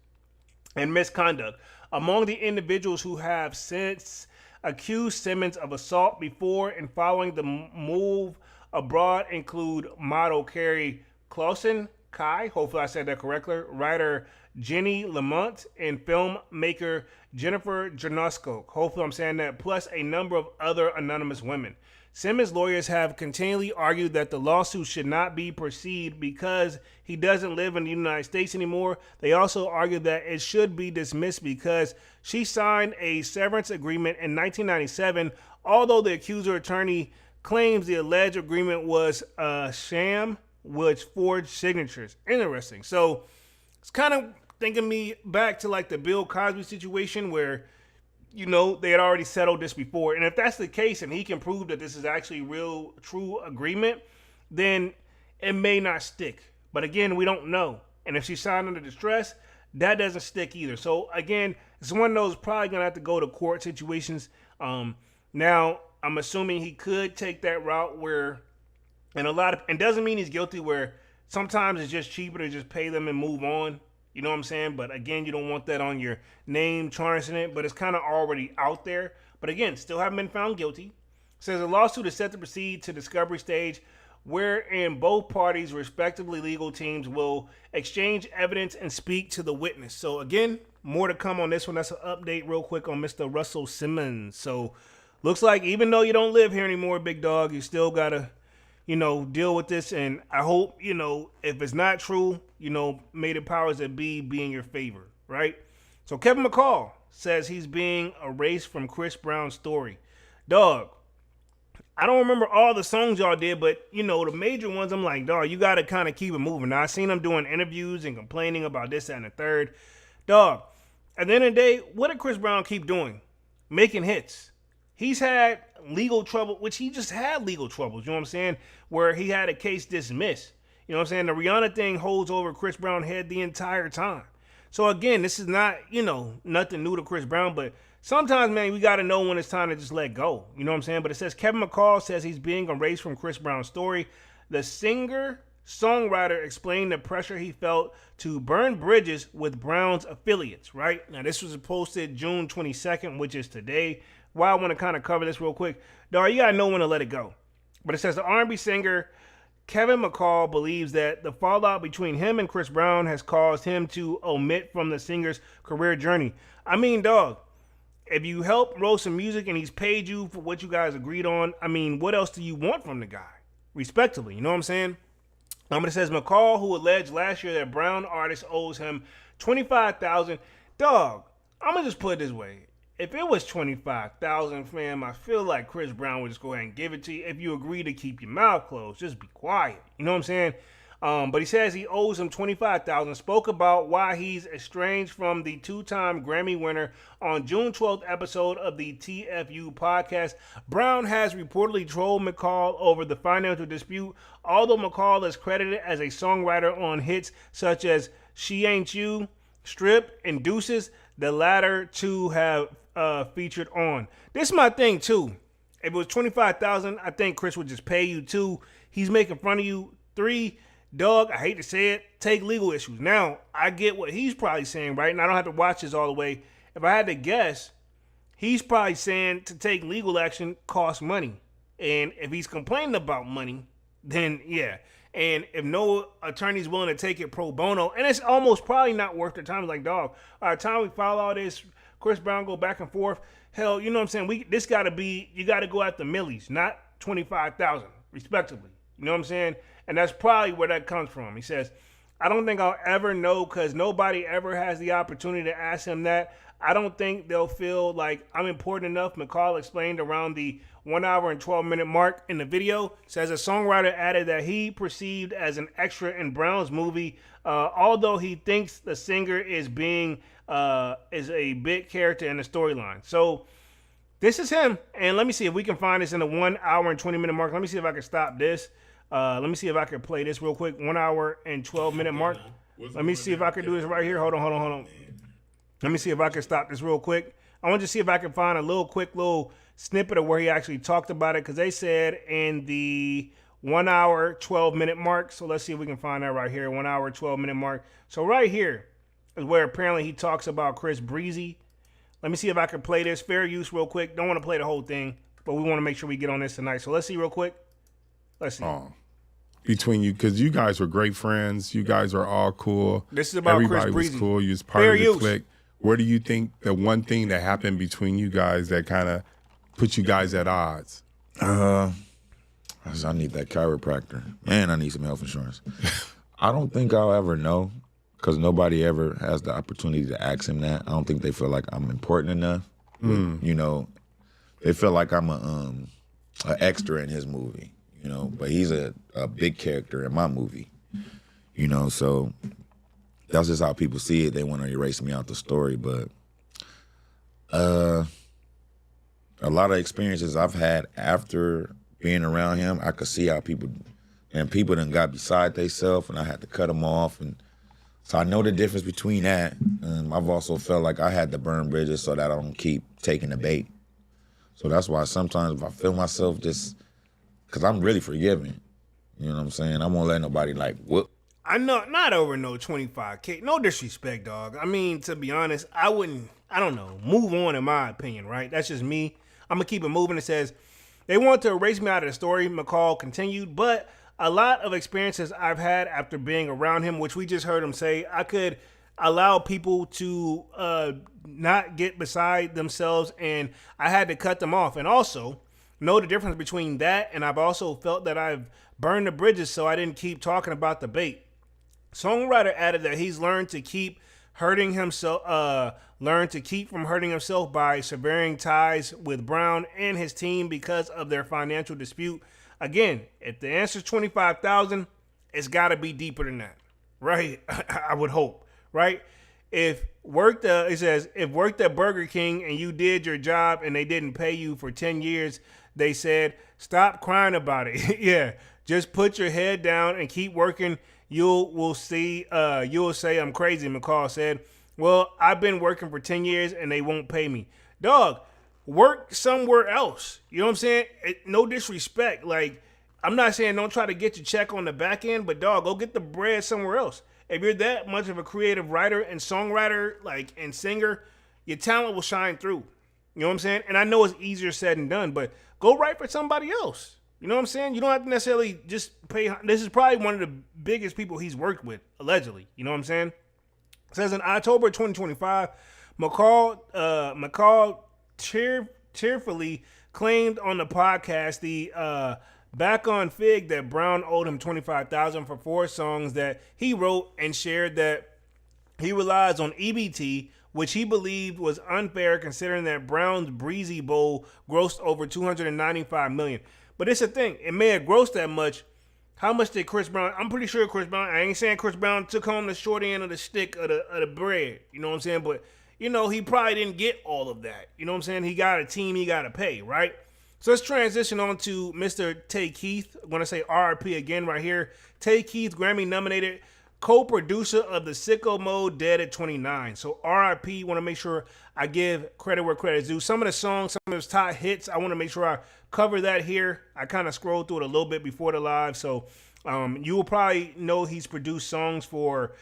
And misconduct. Among the individuals who have since accused Simmons of assault before and following the move abroad include model Carrie Clausen, Kai, hopefully I said that correctly, writer Jenny Lamont, and filmmaker Jennifer Janosko, hopefully I'm saying that, plus a number of other anonymous women. Simmons' lawyers have continually argued that the lawsuit should not be proceed because he doesn't live in the United States anymore. They also argue that it should be dismissed because she signed a severance agreement in 1997, although the accuser attorney claims the alleged agreement was a sham which forged signatures. Interesting. So it's kind of thinking me back to like the Bill Cosby situation where they had already settled this before. And if that's the case and he can prove that this is actually real, true agreement, then it may not stick. But again, we don't know. And if she signed under distress, that doesn't stick either. So again, it's one of those probably going to have to go to court situations. Now, I'm assuming he could take that route where, and doesn't mean he's guilty, where sometimes it's just cheaper to just pay them and move on. You know what I'm saying? But again, you don't want that on your name, tarnishing it, but it's kind of already out there. But again, still haven't been found guilty. Says a lawsuit is set to proceed to discovery stage, wherein both parties' respectively legal teams will exchange evidence and speak to the witness. So again, more to come on this one. That's an update real quick on Mr. Russell Simmons. So looks like even though you don't live here anymore, big dog, you still got to deal with this. And I hope, if it's not true, may the powers that be in your favor, right? So Kevin McCall says he's being erased from Chris Brown's story. Dog, I don't remember all the songs y'all did, but you know, the major ones, I'm like, dog, you got to kind of keep it moving. Now, I seen him doing interviews and complaining about this, that, and the third. Dog, at the end of the day, what did Chris Brown keep doing? Making hits. He's had legal trouble, which he just had legal troubles, you know what I'm saying? Where he had a case dismissed. You know what I'm saying? The Rihanna thing holds over Chris Brown's head the entire time. So again, this is not, you know, nothing new to Chris Brown, but sometimes, man, we got to know when it's time to just let go. You know what I'm saying? But it says Kevin McCall says he's being erased from Chris Brown's story. The singer-songwriter explained the pressure he felt to burn bridges with Brown's affiliates, right? Now, this was posted June 22nd, which is today. Why I want to kind of cover this real quick. Dog, you got to know when to let it go. But it says the R&B singer Kevin McCall believes that the fallout between him and Chris Brown has caused him to omit from the singer's career journey. I mean, dog, if you help wrote some music and he's paid you for what you guys agreed on, I mean, what else do you want from the guy? Respectively, you know what I'm saying? It says McCall, who alleged last year that Brown artist owes him $25,000. Dog, I'm going to just put it this way. If it was $25,000, fam, I feel like Chris Brown would just go ahead and give it to you. If you agree to keep your mouth closed, just be quiet. You know what I'm saying? But he says he owes him $25,000. Spoke about why he's estranged from the two-time Grammy winner on June 12th episode of the TFU podcast. Brown has reportedly trolled McCall over the financial dispute, although McCall is credited as a songwriter on hits such as She Ain't You, Strip, and Deuces. The latter two have featured on. This is my thing too. If it was $25,000, I think Chris would just pay you. 2, he's making fun of you. 3, dog, I hate to say it, take legal issues. Now, I get what he's probably saying, right? And I don't have to watch this all the way. If I had to guess, he's probably saying to take legal action costs money. And if he's complaining about money, then yeah. And if no attorney's willing to take it pro bono, and it's almost probably not worth their time. It's like, dog, by the time we file all this, Chris Brown go back and forth, hell, you know what I'm saying? This got to be, you got to go after millies, not 25,000, respectively. You know what I'm saying? And that's probably where that comes from. He says, I don't think I'll ever know because nobody ever has the opportunity to ask him that. I don't think they'll feel like I'm important enough. McCall explained around the 1 hour and 12-minute mark in the video. Says a songwriter added that he perceived as an extra in Brown's movie, although he thinks the singer is a big character in the storyline. So this is him. And let me see if we can find this in the 1 hour and 20-minute mark. Let me see if I can stop this. Let me see if I can play this real quick. 1 hour and 12-minute mark. Let me see if I can do this right here. Hold on. Let me see if I can stop this real quick. I want to see if I can find a quick snippet of where he actually talked about it, because they said in the 1 hour, 12-minute mark. So let's see if we can find that right here, 1 hour, 12-minute mark. So right here is where apparently he talks about Chris Breezy. Let me see if I can play this. Fair use real quick. Don't want to play the whole thing, but we want to make sure we get on this tonight. So let's see real quick. Let's see. Between you, because you guys were great friends. You guys are all cool. This is about Everybody Chris Breezy. was cool. You was part Fair of the use. clique. Where do you think the one thing that happened between you guys that kind of put you guys at odds? I need that chiropractor, and I need some health insurance. I don't think I'll ever know, because nobody ever has the opportunity to ask him that. I don't think they feel like I'm important enough. You know, they feel like I'm a extra in his movie. You know, but he's a big character in my movie. You know, so that's just how people see it. They want to erase me out the story, but a lot of experiences I've had after being around him, I could see how people done got beside themselves, and I had to cut them off, and so I know the difference between that. I've also felt like I had to burn bridges so that I don't keep taking the bait. So that's why sometimes if I feel myself just, because I'm really forgiving, you know what I'm saying? I won't let nobody whoop. I know, not over no 25K. No disrespect, dog. I mean, to be honest, I don't know, move on in my opinion, right? That's just me. I'm going to keep it moving. It says, they want to erase me out of the story, McCall continued, but a lot of experiences I've had after being around him, which we just heard him say, I could allow people to not get beside themselves, and I had to cut them off. And also, know the difference between that, and I've also felt that I've burned the bridges so I didn't keep talking about the bait. Songwriter added that he's learned to keep hurting himself. Learned to keep from hurting himself by severing ties with Brown and his team because of their financial dispute. Again, if the answer is 25,000, it's got to be deeper than that, right? I would hope, right? It says if worked at Burger King and you did your job and they didn't pay you for 10 years, they said stop crying about it. Yeah, just put your head down and keep working. You'll say I'm crazy. McCall said, well, I've been working for 10 years and they won't pay me. Dog, work somewhere else. You know what I'm saying? No disrespect. Like, I'm not saying don't try to get your check on the back end, but dog, go get the bread somewhere else. If you're that much of a creative writer and songwriter, like, and singer, your talent will shine through. You know what I'm saying? And I know it's easier said than done, but go write for somebody else. You know what I'm saying? You don't have to necessarily just pay. This is probably one of the biggest people he's worked with, allegedly. You know what I'm saying? It says in October 2025, McCall tearfully claimed on the podcast the back on Fig that Brown owed him $25,000 for 4 songs that he wrote, and shared that he relies on EBT, which he believed was unfair considering that Brown's Breezy Bowl grossed over $295 million. But it's a thing. It may have grossed that much. How much did Chris Brown? I'm pretty sure Chris Brown. I ain't saying Chris Brown took home the short end of the stick of the bread. You know what I'm saying? But he probably didn't get all of that. You know what I'm saying? He got a team he got to pay, right? So let's transition on to Mr. Tay Keith. I'm going to say RIP again right here. Tay Keith, Grammy-nominated co-producer of the Sicko Mode, dead at 29. So RIP, want to make sure I give credit where credit is due. Some of the songs, some of his top hits, I want to make sure I cover that here. I kind of scrolled through it a little bit before the live. So you will probably know he's produced songs for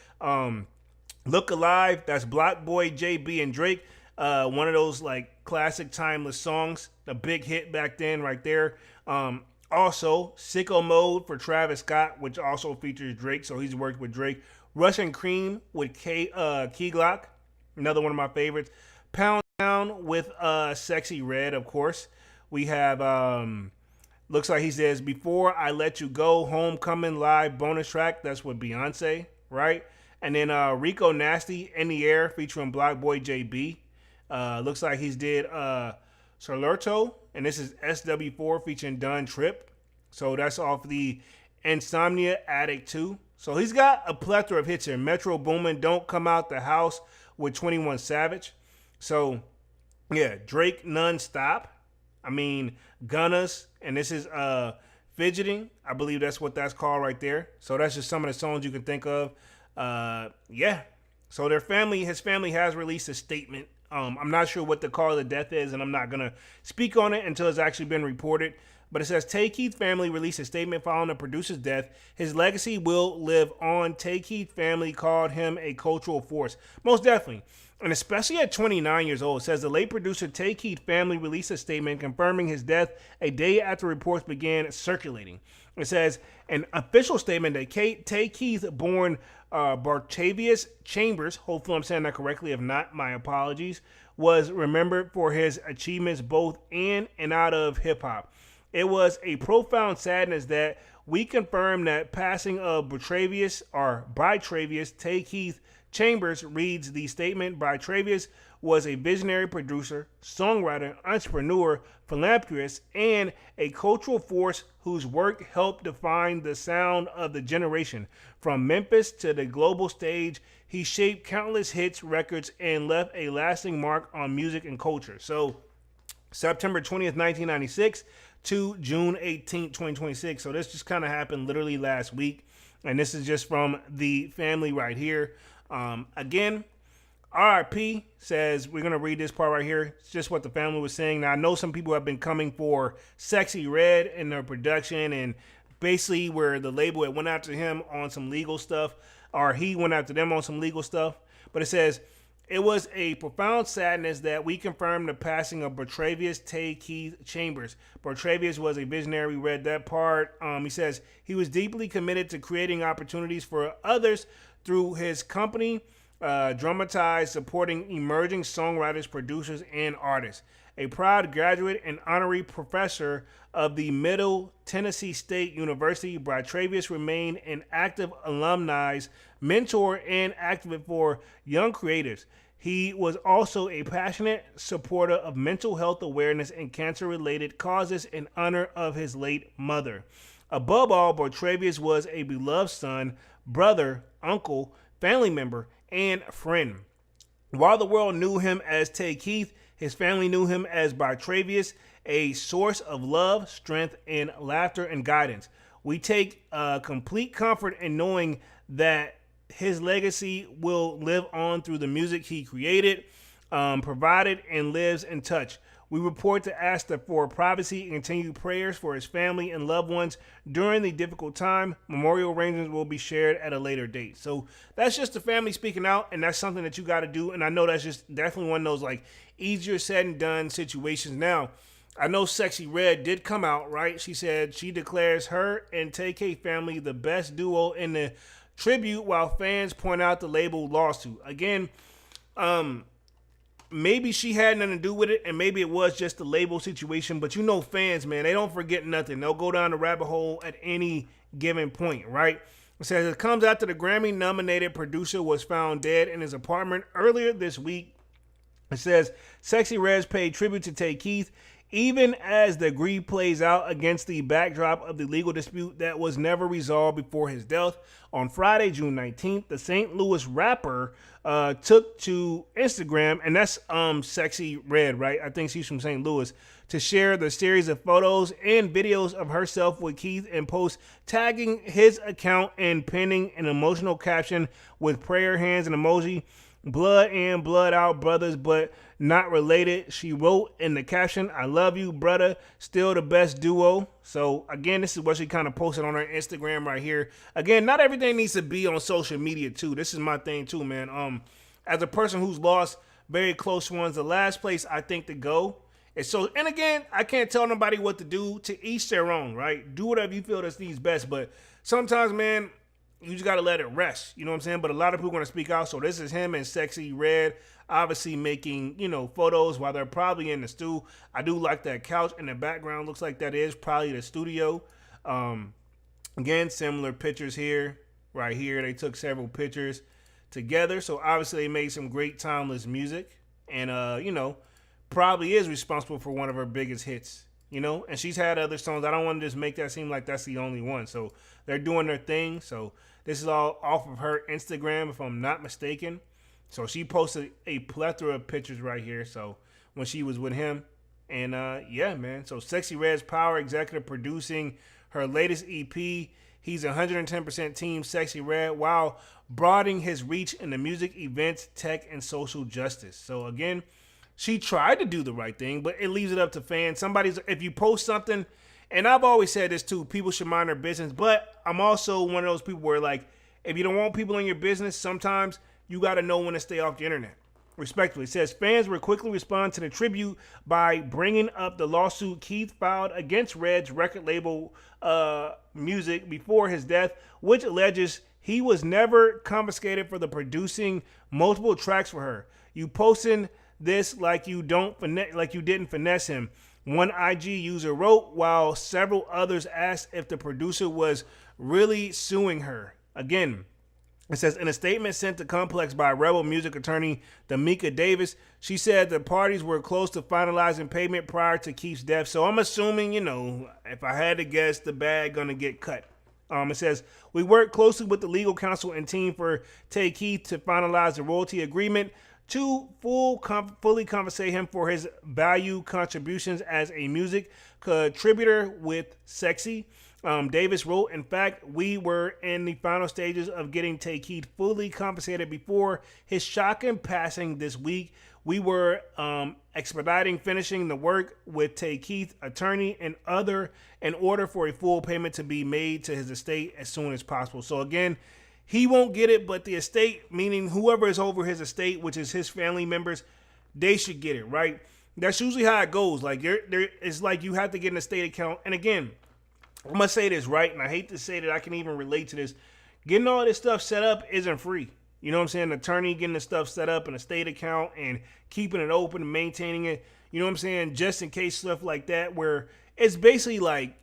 Look Alive. That's Block Boy, JB, and Drake. One of those like classic timeless songs. A big hit back then right there. Also, Sicko Mode for Travis Scott, which also features Drake. So he's worked with Drake. Russian Cream with Key Glock. Another one of my favorites. Pound Town with Sexy Red, of course. We have, looks like he says, Before I Let You Go, Homecoming live bonus track. That's with Beyonce, right? And then Rico Nasty, In the Air, featuring Block Boy JB. Looks like he's did Salerto, and this is SW4 featuring Dun Trip. So that's off the Insomnia Addict 2. So he's got a plethora of hits here. Metro Boomin, Don't Come Out the House with 21 Savage. So, yeah, Drake Non-Stop. I mean, Gunnas, and this is Fidgeting. I believe that's what that's called right there. So that's just some of the songs you can think of. Yeah. So his family has released a statement. I'm not sure what the cause of death is, and I'm not going to speak on it until it's actually been reported. But it says, Tay Keith's family released a statement following the producer's death. His legacy will live on. Tay Keith's family called him a cultural force. Most definitely. And especially at 29 years old, it says the late producer Tay Keith's family released a statement confirming his death a day after reports began circulating. It says, an official statement that Tay Keith, born Bartavius Chambers, hopefully I'm saying that correctly, if not, my apologies, was remembered for his achievements both in and out of hip-hop. It was a profound sadness that we confirm that passing of Bartavius Tay Keith Chambers, reads the statement. Bartavius was a visionary producer, songwriter, entrepreneur, philanthropist, and a cultural force whose work helped define the sound of the generation. From Memphis to the global stage, he shaped countless hits, records, and left a lasting mark on music and culture. So, September 20th, 1996 to June 18th, 2026. So this just kind of happened literally last week. And this is just from the family right here. Again, RIP says, we're going to read this part right here. It's just what the family was saying. Now, I know some people have been coming for Sexyy Red in their production, and basically where the label had went after him on some legal stuff, or he went after them on some legal stuff. But it says, it was a profound sadness that we confirmed the passing of Bartavius Tay Keith Chambers. Bartavius was a visionary. We read that part. He says he was deeply committed to creating opportunities for others through his company, Dramatized, supporting emerging songwriters, producers, and artists. A proud graduate and honorary professor of the Middle Tennessee State University, Bartavius remained an active alumni mentor, and activist for young creatives. He was also a passionate supporter of mental health awareness and cancer-related causes in honor of his late mother. Above all, Bortravius was a beloved son, brother, uncle, family member, and friend. While the world knew him as Tay Keith, his family knew him as Bortravius, a source of love, strength, and laughter and guidance. We take complete comfort in knowing that his legacy will live on through the music he created, provided, and lives in touch. We report to ask for privacy and continued prayers for his family and loved ones during the difficult time. Memorial arrangements will be shared at a later date. So that's just the family speaking out, and that's something that you got to do. And I know that's just definitely one of those like easier said and done situations. Now, I know Sexyy Red did come out, right? She said she declares her and TK family the best duo in the tribute, while fans point out the label lawsuit. Again, maybe she had nothing to do with it, and maybe it was just the label situation, but you know fans, man, they don't forget nothing. They'll go down the rabbit hole at any given point, right? It says it comes after the Grammy-nominated producer was found dead in his apartment earlier this week. It says Sexyy Red's paid tribute to Tay Keith, even as the grief plays out against the backdrop of the legal dispute that was never resolved before his death. On Friday, June 19th, the St. Louis rapper took to Instagram, and that's Sexyy Red, right? I think she's from St. Louis, to share the series of photos and videos of herself with Keith and post tagging his account and penning an emotional caption with prayer hands and emoji. Blood in, blood out, brothers, but not related. She wrote in the caption, "I love you, brother. Still the best duo." So again, this is what she kind of posted on her Instagram right here. Again, not everything needs to be on social media too. This is my thing too, man. As a person who's lost very close ones, the last place I think to go is so. And again, I can't tell nobody what to do. To each their own, right? Do whatever you feel that's needs best. But sometimes, man, you just got to let it rest. You know what I'm saying? But a lot of people are going to speak out. So this is him and Sexyy Red obviously making, photos while they're probably in the stew. I do like that couch in the background. Looks like that is probably the studio. Again, similar pictures here. Right here, they took several pictures together. So obviously they made some great timeless music. And, probably is responsible for one of her biggest hits. And she's had other songs. I don't want to just make that seem like that's the only one. So they're doing their thing. So this is all off of her Instagram, if I'm not mistaken. So she posted a plethora of pictures right here. So when she was with him. And yeah, man. So Sexyy Red's Power, executive producing her latest EP. He's 110% team Sexyy Red while broadening his reach in the music, events, tech, and social justice. So again, she tried to do the right thing, but it leaves it up to fans. If you post something, and I've always said this too, people should mind their business, but I'm also one of those people where, like, if you don't want people in your business, sometimes you got to know when to stay off the internet. Respectfully, it says fans will quickly respond to the tribute by bringing up the lawsuit Keith filed against Red's record label music before his death, which alleges he was never confiscated for the producing multiple tracks for her. You posting this like you didn't finesse him, one IG user wrote, while several others asked if the producer was really suing her. Again, it says in a statement sent to Complex by Rebel music attorney Damika Davis, she said the parties were close to finalizing payment prior to Keith's death. So I'm assuming, if I had to guess, the bag gonna get cut. It says, we worked closely with the legal counsel and team for Tay Keith to finalize the royalty agreement to fully compensate him for his value contributions as a music contributor with Sexyy. Davis wrote, in fact, we were in the final stages of getting Tay Keith fully compensated before his shocking passing this week. We were expediting finishing the work with Tay Keith, attorney, and other in order for a full payment to be made to his estate as soon as possible. So again, he won't get it, but the estate, meaning whoever is over his estate, which is his family members, they should get it, right? That's usually how it goes. Like it's like you have to get an estate account. And again, I'm going to say this, right? And I hate to say that I can even relate to this. Getting all this stuff set up isn't free. You know what I'm saying? An attorney getting the stuff set up, an estate account, and keeping it open and maintaining it. You know what I'm saying? Just in case stuff like that, where it's basically like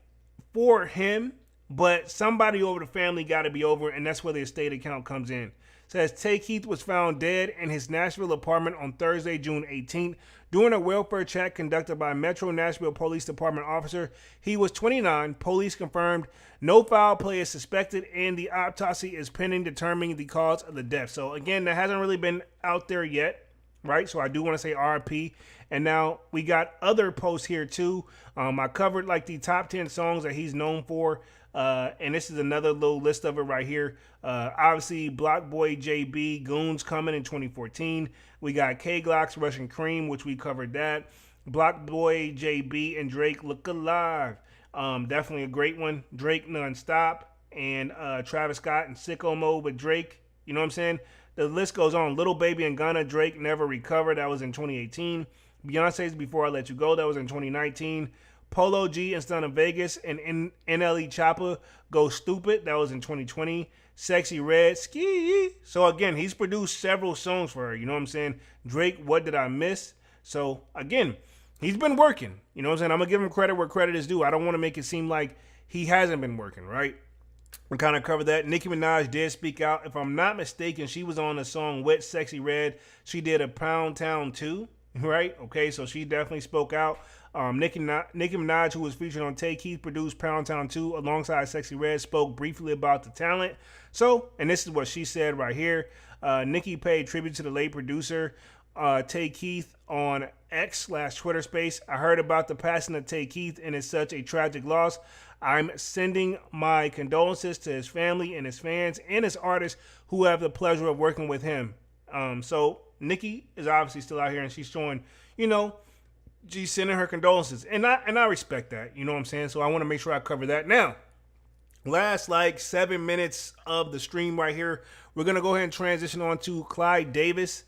for him, but somebody over the family got to be over, and that's where the estate account comes in. Says Tay Keith was found dead in his Nashville apartment on Thursday, June 18th. During a welfare check conducted by Metro Nashville Police Department officer, he was 29. Police confirmed no foul play is suspected, and the autopsy is pending determining the cause of the death. So again, that hasn't really been out there yet, right? So I do want to say RIP. And now we got other posts here too. I covered like the top 10 songs that he's known for. And this is another little list of it right here. Obviously, Block Boy JB, Goons coming in 2014. We got K Glock's Russian Cream, which we covered that. Block Boy JB and Drake Look Alive. Definitely a great one. Drake Nonstop and Travis Scott and Sicko Mode with Drake. You know what I'm saying? The list goes on. Little Baby and Gunna, Drake Never Recover. That was in 2018. Beyonce's Before I Let You Go. That was in 2019. Polo G and Stunna Vegas and NLE Choppa Go Stupid. That was in 2020. Sexyy Red, Ski. So again, he's produced several songs for her. You know what I'm saying? Drake, What Did I Miss? So again, he's been working. You know what I'm saying? I'm going to give him credit where credit is due. I don't want to make it seem like he hasn't been working, right? We kind of covered that. Nicki Minaj did speak out. If I'm not mistaken, she was on the song Wet Sexyy Red. She did a Pound Town 2, right? Okay, so she definitely spoke out. Nicki Minaj, who was featured on Tay Keith, produced Pound Town 2 alongside Sexyy Red, spoke briefly about the talent. So, and this is what she said right here. Nicki paid tribute to the late producer, Tay Keith, on X/Twitter Space. I heard about the passing of Tay Keith, and it's such a tragic loss. I'm sending my condolences to his family and his fans and his artists who have the pleasure of working with him. So Nicki is obviously still out here, and she's showing, you know, she's sending her condolences, and I respect that. You know what I'm saying? So I want to make sure I cover that. Now, last like 7 minutes of the stream right here, we're gonna go ahead and transition on to Clive Davis.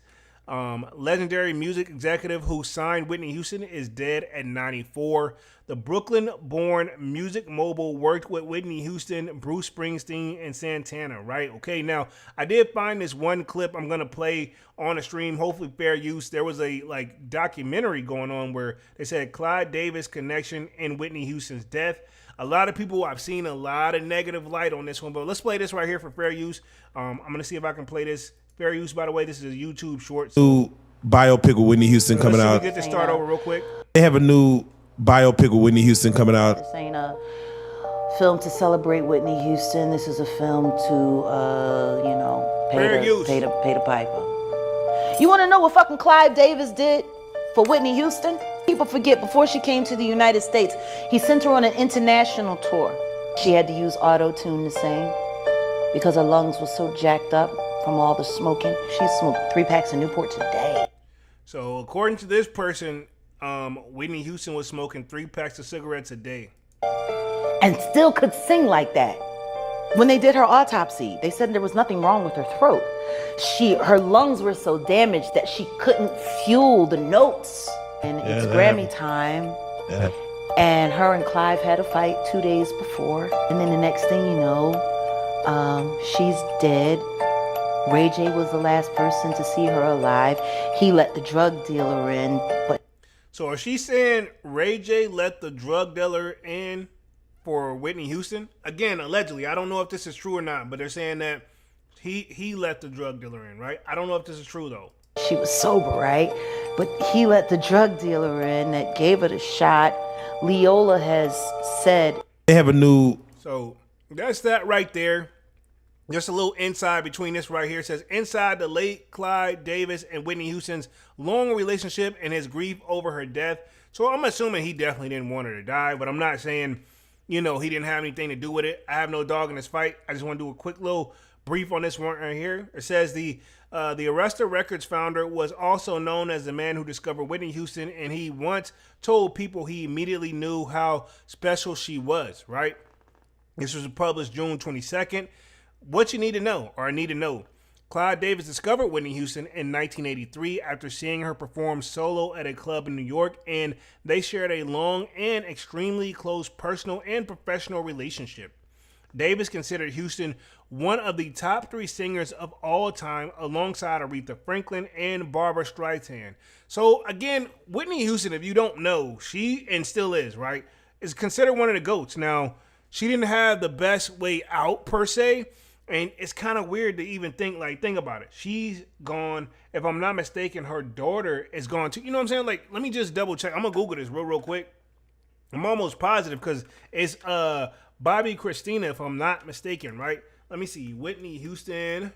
Legendary music executive who signed Whitney Houston is dead at 94. The Brooklyn-born music mogul worked with Whitney Houston, Bruce Springsteen, and Santana, right? Okay, now, I did find this one clip I'm going to play on the stream, hopefully fair use. There was a like documentary going on where they said Clive Davis connection in Whitney Houston's death. A lot of people, I've seen a lot of negative light on this one, but let's play this right here for fair use. I'm going to see if I can play this. Fair use, by the way. This is a YouTube short. New biopic with Whitney Houston coming out. Get this start over real quick. They have a new biopic with Whitney Houston coming out. This ain't a film to celebrate Whitney Houston. This is a film to, you know, pay the piper. You want to know what fucking Clive Davis did for Whitney Houston? People forget, before she came to the United States, he sent her on an international tour. She had to use auto-tune to sing because her lungs were so jacked up from all the smoking. She smoked 3 packs of Newport today. So according to this person, Whitney Houston was smoking 3 packs of cigarettes a day. And still could sing like that. When they did her autopsy, they said there was nothing wrong with her throat. Her lungs were so damaged that she couldn't fuel the notes. And it's Grammy time. Yeah. And her and Clive had a fight 2 days before. And then the next thing you know, she's dead. Ray J was the last person to see her alive. He let the drug dealer in, but... So is she saying Ray J let the drug dealer in for Whitney Houston? Again, allegedly. I don't know if this is true or not, but they're saying that he let the drug dealer in, right? I don't know if this is true, though. She was sober, right? But he let the drug dealer in that gave her the shot. Leola has said... They have a new... So that's that right there. Just a little inside between this right here. It says, inside the late Clive Davis and Whitney Houston's long relationship and his grief over her death. So I'm assuming he definitely didn't want her to die, but I'm not saying, you know, he didn't have anything to do with it. I have no dog in this fight. I just want to do a quick little brief on this one right here. It says the Arista Records founder was also known as the man who discovered Whitney Houston, and he once told people he immediately knew how special she was, right? This was published June 22nd. What you need to know, or I need to know. Clive Davis discovered Whitney Houston in 1983 after seeing her perform solo at a club in New York, and they shared a long and extremely close personal and professional relationship. Davis considered Houston one of the top 3 singers of all time, alongside Aretha Franklin and Barbra Streisand. So again, Whitney Houston, if you don't know, she, and still is, right, is considered one of the GOATs. Now, she didn't have the best way out per se. And it's kind of weird to even think about it. She's gone. If I'm not mistaken, her daughter is gone too. You know what I'm saying? Like, let me just double check. I'm gonna Google this real quick. I'm almost positive because it's Bobby Christina, if I'm not mistaken, right? Let me see. Whitney Houston.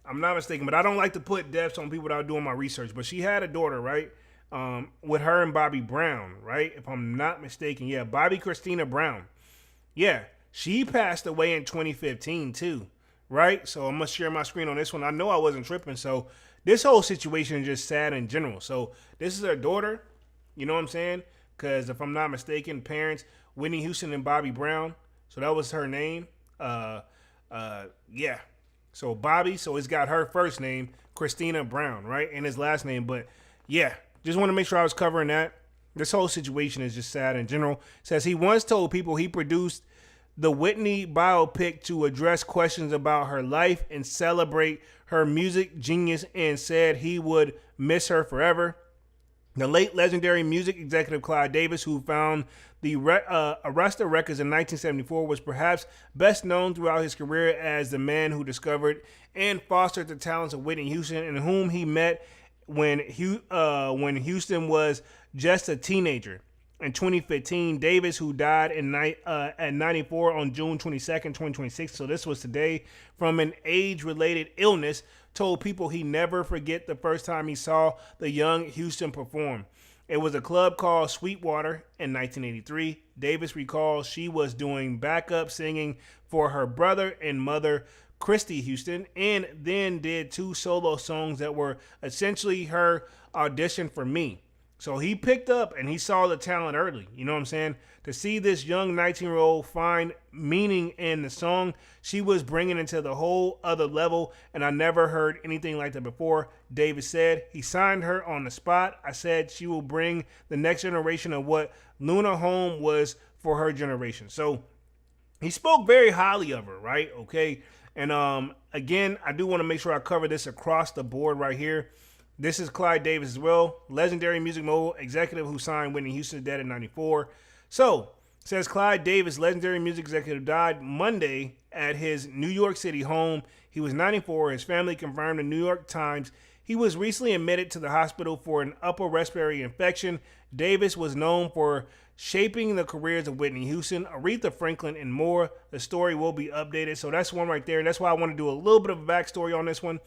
I'm not mistaken, but I don't like to put deaths on people without doing my research. But she had a daughter, right? With her and Bobby Brown, right? If I'm not mistaken. Yeah, Bobby Christina Brown. Yeah. She passed away in 2015 too, right? So I'm gonna share my screen on this one. I know I wasn't tripping. So this whole situation is just sad in general. So this is her daughter, you know what I'm saying? Because if I'm not mistaken, parents Whitney Houston and Bobby Brown. So that was her name. Yeah. So Bobby. So it's got her first name, Christina Brown, right, and his last name. But yeah, just want to make sure I was covering that. This whole situation is just sad in general. It says he once told people he produced the Whitney biopic to address questions about her life and celebrate her music genius, and said he would miss her forever. The late legendary music executive Clive Davis, who found the Arista Records in 1974, was perhaps best known throughout his career as the man who discovered and fostered the talents of Whitney Houston, and whom he met when Houston was just a teenager. In 2015, Davis, who died at 94 on June 22nd, 2026, so this was today, from an age-related illness, told people he never forget the first time he saw the young Houston perform. It was a club called Sweetwater in 1983. Davis recalls she was doing backup singing for her brother and mother, Christy Houston, and then did 2 solo songs that were essentially her audition for me. So he picked up and he saw the talent early. You know what I'm saying? To see this young 19-year-old find meaning in the song she was bringing into the whole other level, and I never heard anything like that before. Davis said he signed her on the spot. I said she will bring the next generation of what Luna Home was for her generation. So he spoke very highly of her, right? Okay. And again, I do want to make sure I cover this across the board right here. This is Clive Davis as well, legendary music mogul executive who signed Whitney Houston's dead in 94. So, says Clive Davis, legendary music executive, died Monday at his New York City home. He was 94. His family confirmed in New York Times he was recently admitted to the hospital for an upper respiratory infection. Davis was known for shaping the careers of Whitney Houston, Aretha Franklin, and more. The story will be updated. So that's one right there. And that's why I want to do a little bit of a backstory on this one.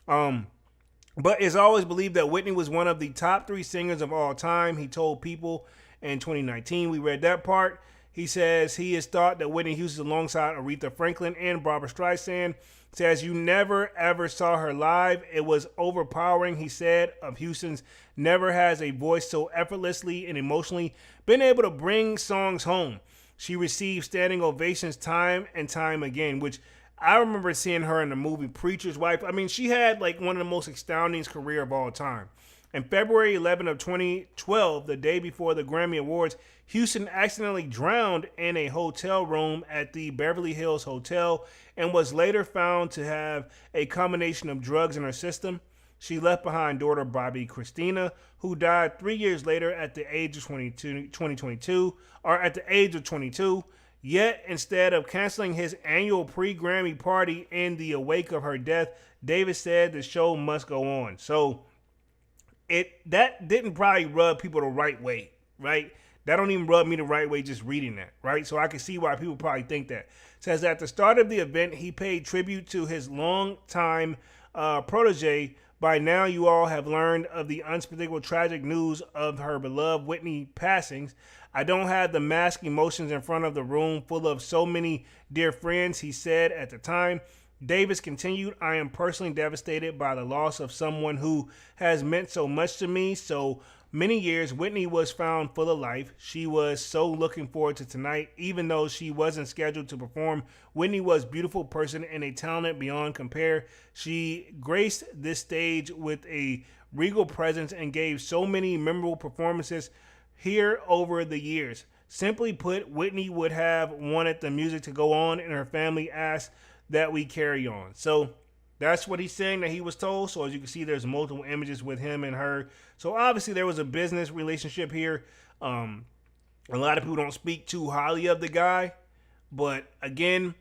But it's always believed that Whitney was one of the top 3 singers of all time. He told people in 2019, we read that part. He says he has thought that Whitney Houston alongside Aretha Franklin and Barbra Streisand. Says you never ever saw her live. It was overpowering, he said, of Houston's never has a voice so effortlessly and emotionally been able to bring songs home. She received standing ovations time and time again, which I remember seeing her in the movie Preacher's Wife. I mean, she had like one of the most astounding career of all time. In February 11 of 2012, the day before the Grammy Awards, Houston accidentally drowned in a hotel room at the Beverly Hills Hotel and was later found to have a combination of drugs in her system. She left behind daughter Bobby Christina, who died 3 years later at the age of 22. Yet, instead of canceling his annual pre-Grammy party in the wake of her death, Davis said the show must go on. So, that didn't probably rub people the right way, right? That don't even rub me the right way just reading that, right? So I can see why people probably think that. Says at the start of the event, he paid tribute to his longtime protege. By now, you all have learned of the unspeakable tragic news of her beloved Whitney passings. I don't have the masked emotions in front of the room full of so many dear friends, he said at the time. Davis continued, I am personally devastated by the loss of someone who has meant so much to me. So many years, Whitney was found full of life. She was so looking forward to tonight, even though she wasn't scheduled to perform. Whitney was a beautiful person and a talent beyond compare. She graced this stage with a regal presence and gave so many memorable performances here over the years. Simply put, Whitney would have wanted the music to go on, and her family asked that we carry on. So that's what he's saying that he was told. So as you can see, there's multiple images with him and her. So obviously there was a business relationship here. A lot of people don't speak too highly of the guy. But again,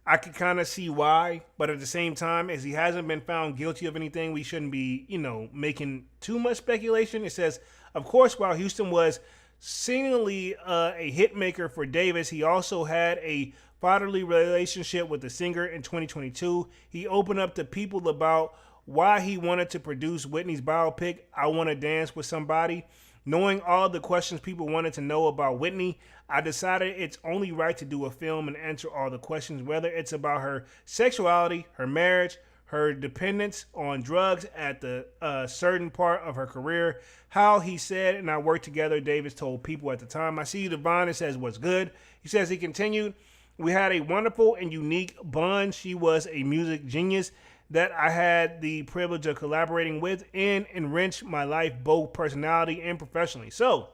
I could kind of see why, but at the same time, as he hasn't been found guilty of anything, we shouldn't be, making too much speculation. It says, of course, while Houston was seemingly a hit maker for Davis, he also had a fatherly relationship with the singer in 2022. He opened up to people about why he wanted to produce Whitney's biopic, I Want to Dance with Somebody. Knowing all the questions people wanted to know about Whitney, I decided it's only right to do a film and answer all the questions, whether it's about her sexuality, her marriage, her dependence on drugs at the certain part of her career, how he said and I worked together, Davis told people at the time. I see you, Devon, it says, what's good? He says he continued, we had a wonderful and unique bond. She was a music genius that I had the privilege of collaborating with and enriched my life, both personality and professionally. So,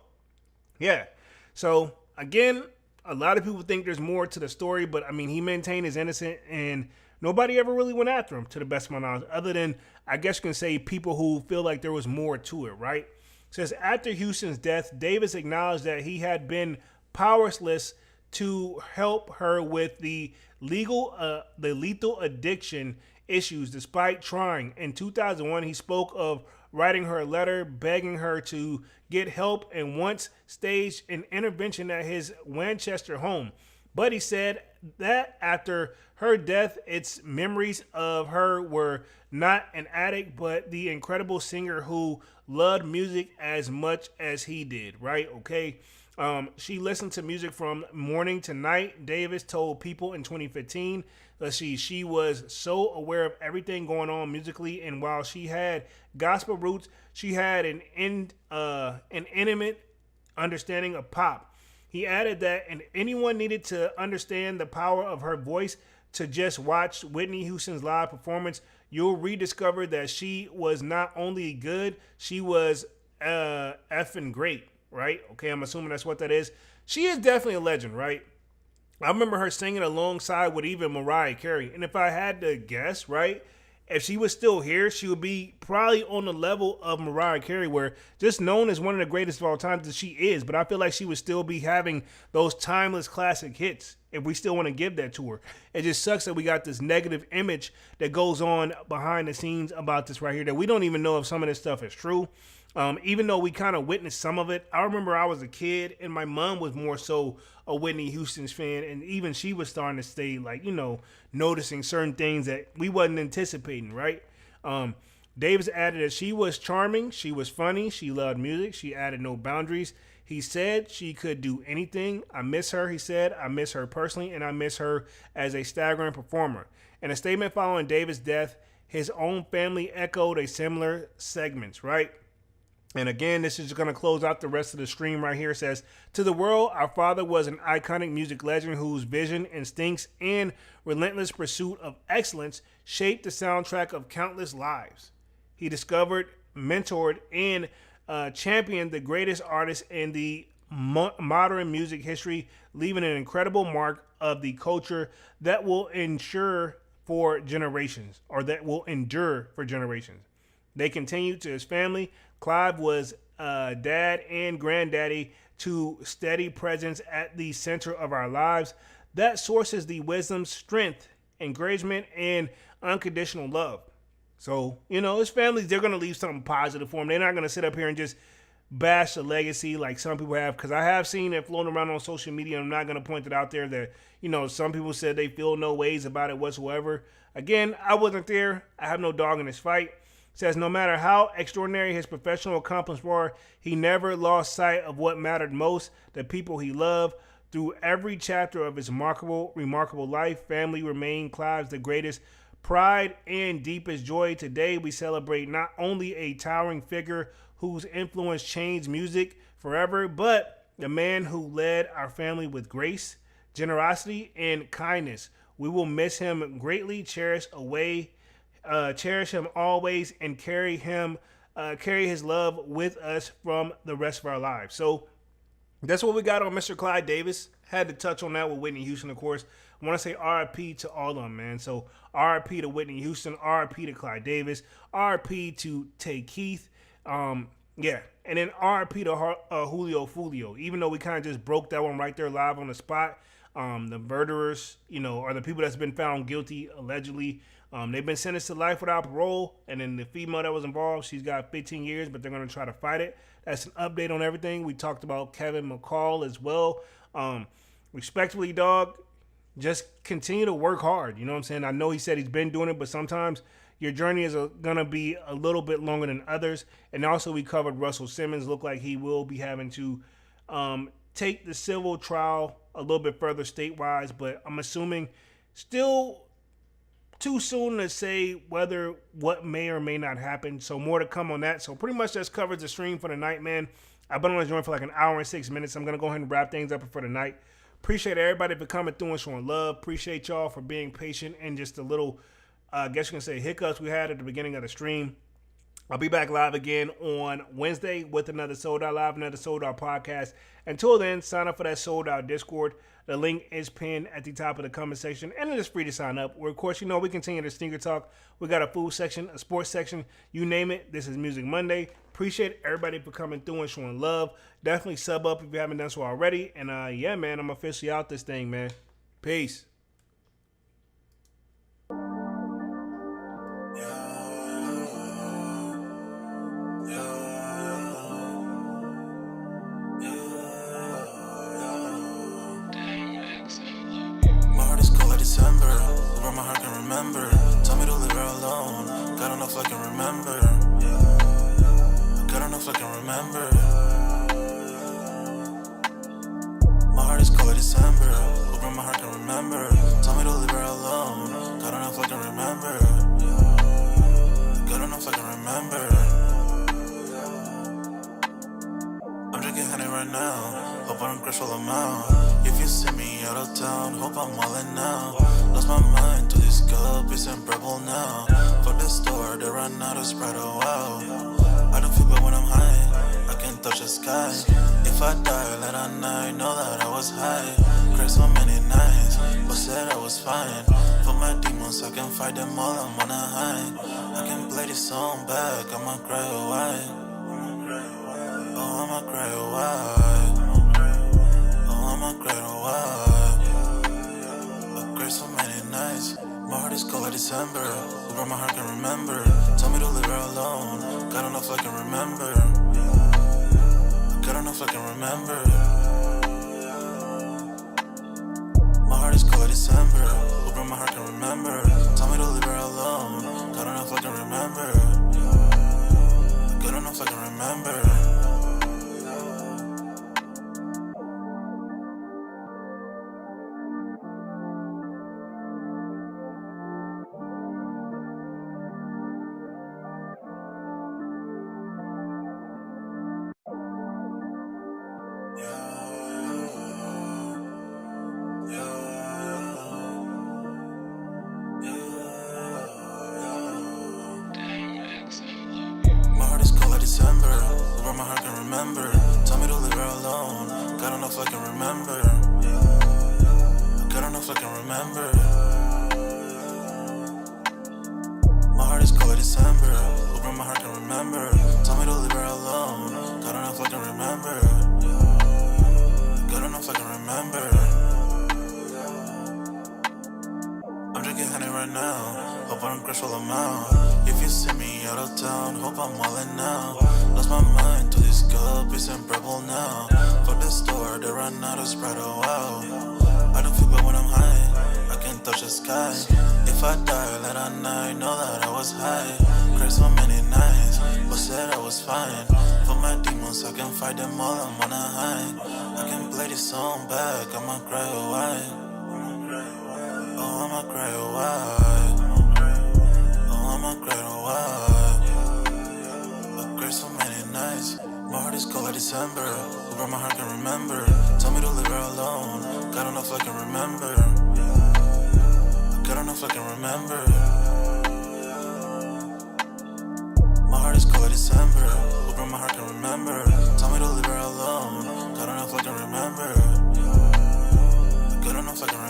yeah. So, again, a lot of people think there's more to the story, but I mean, he maintained his innocence and nobody ever really went after him, to the best of my knowledge, other than, I guess you can say, people who feel like there was more to it, right? It says, after Houston's death, Davis acknowledged that he had been powerless to help her with the lethal addiction issues despite trying. In 2001, he spoke of writing her a letter begging her to get help and once staged an intervention at his Manchester home. But he said that after her death, its memories of her were not an addict, but the incredible singer who loved music as much as he did, right? Okay. She listened to music from morning to night, Davis told People in 2015. She was so aware of everything going on musically, and while she had gospel roots, she had an intimate understanding of pop. He added that and anyone needed to understand the power of her voice to just watch Whitney Houston's live performance. You'll rediscover that she was not only good, she was effing great. Right? Okay, I'm assuming that's what that is. She is definitely a legend, right? I remember her singing alongside with even Mariah Carey. And if I had to guess, right, if she was still here, she would be probably on the level of Mariah Carey, where just known as one of the greatest of all time that she is. But I feel like she would still be having those timeless classic hits if we still want to give that to her. It just sucks that we got this negative image that goes on behind the scenes about this right here that we don't even know if some of this stuff is true. Even though we kind of witnessed some of it. I remember I was a kid and my mom was more so a Whitney Houston's fan, and even she was starting to stay like, noticing certain things that we wasn't anticipating, right? Davis added that she was charming, she was funny, she loved music, she added no boundaries. He said she could do anything. I miss her, he said. I miss her personally, and I miss her as a staggering performer. In a statement following Davis' death, his own family echoed a similar segments, right? And again, this is going to close out the rest of the stream right here. It says, to the world, our father was an iconic music legend whose vision, instincts, and relentless pursuit of excellence shaped the soundtrack of countless lives. He discovered, mentored, and championed the greatest artists in the modern music history, leaving an incredible mark of the culture that will endure for generations. They continued to his family. Clive was dad and granddaddy to steady presence at the center of our lives. That sources the wisdom, strength, encouragement, and unconditional love. So, his families, they're going to leave something positive for him. They're not going to sit up here and just bash the legacy like some people have, because I have seen it floating around on social media. I'm not going to point it out there that, some people said they feel no ways about it whatsoever. Again, I wasn't there. I have no dog in this fight. Says no matter how extraordinary his professional accomplishments were, he never lost sight of what mattered most, the people he loved. Through every chapter of his remarkable life, family remained Clive's the greatest pride and deepest joy. Today, we celebrate not only a towering figure whose influence changed music forever, but the man who led our family with grace, generosity, and kindness. We will miss him greatly, cherish him always, and carry his love with us from the rest of our lives. So that's what we got on Mr. Clive Davis. Had to touch on that with Whitney Houston, of course. I want to say RIP to all of them, man. So RIP to Whitney Houston, RIP to Clive Davis, RIP to Tay Keith. Yeah, and then RIP to Julio Foolio. Even though we kind of just broke that one right there live on the spot, The murderers, are the people that's been found guilty allegedly. They've been sentenced to life without parole, and then the female that was involved, she's got 15 years, but they're going to try to fight it. That's an update on everything. We talked about Kevin McCall as well. Respectfully, dog, just continue to work hard. You know what I'm saying? I know he said he's been doing it, but sometimes your journey is going to be a little bit longer than others. And also we covered Russell Simmons. Look like he will be having to take the civil trial a little bit further state-wise, but I'm assuming still too soon to say what may or may not happen. So more to come on that. So pretty much that's covers the stream for the night, man. I've been on the joint for like an hour and 6 minutes. I'm going to go ahead and wrap things up for the night. Appreciate everybody for coming through and showing love. Appreciate y'all for being patient and just a little, I guess you can say, hiccups we had at the beginning of the stream. I'll be back live again on Wednesday with another Sold Out Live, another Sold Out podcast. Until then, sign up for that Sold Out Discord. The link is pinned at the top of the comment section, and it is free to sign up. Where, of course, we continue to sneaker talk. We got a food section, a sports section, you name it. This is Music Monday. Appreciate everybody for coming through and showing love. Definitely sub up if you haven't done so already. And yeah, man, I'm officially out this thing, man. Peace. Tell me to leave her alone. God, I don't know if I can remember. God, I don't know if I can remember. My heart is cold like December. Open my heart can remember. Tell me to leave her alone. God, I don't know if I can remember. God, I don't know if I can remember. I'm drinking honey right now. Hope I don't crush all them out. If you see me out of town, hope I'm all in now. Lost my mind to this cup, it's unbearable now. Fuck the store, they run out of Sprite, oh wow. I don't feel bad when I'm high, I can't touch the sky. If I die, let a night know that I was high. Cried so many nights, but said I was fine. For my demons, I can fight them all, I'm on a high. I can play this song back, I'ma cry a while. Oh, I'ma cry a while. Oh, I'ma cry a while. I cried so many nights. My heart is cold like December. Who my heart can remember? Tell me to leave her alone. God, I don't know if I can remember. God, I don't know if I can remember. My heart is cold like December. Who my heart can remember? Tell me to leave her alone. God, I don't know if I can remember. God, I don't know if I can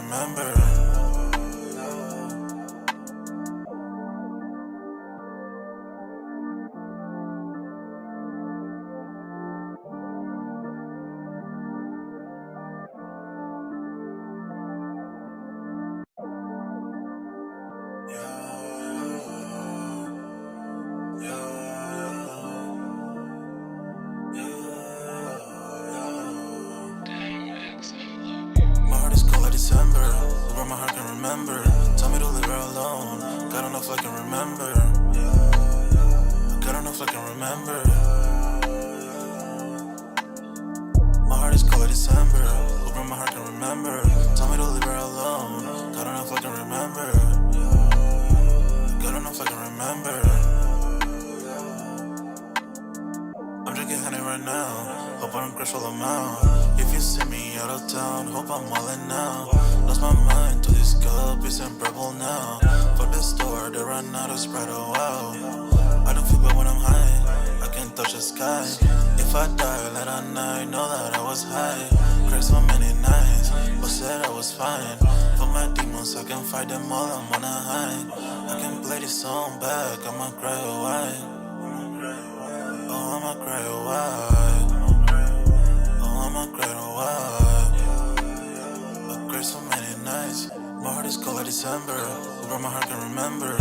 remember. remember. Tell me to leave her alone. God enough I can remember. God enough I can remember. My heart is cold like December. Open my heart can remember. Tell me to leave her alone. God enough I can remember. God enough I can remember. I'm drinking honey right now. Hope I don't crash all amount. If you see me out of town, hope I'm wildin' now. Lost my mind to this cup, it's unbearable now. Fuck the store, they run out of Sprite, oh wow. I don't feel bad when I'm high, I can't touch the sky. If I die late at night, know that I was high. Cried so many nights, but said I was fine. For my demons, I can fight them all, I'm on a high. I can play this song back, I'ma cry a while. Oh, I'ma cry a while. Oh, I'ma cry a while. I cried so many nights. My heart is cold like December. Over my heart can remember.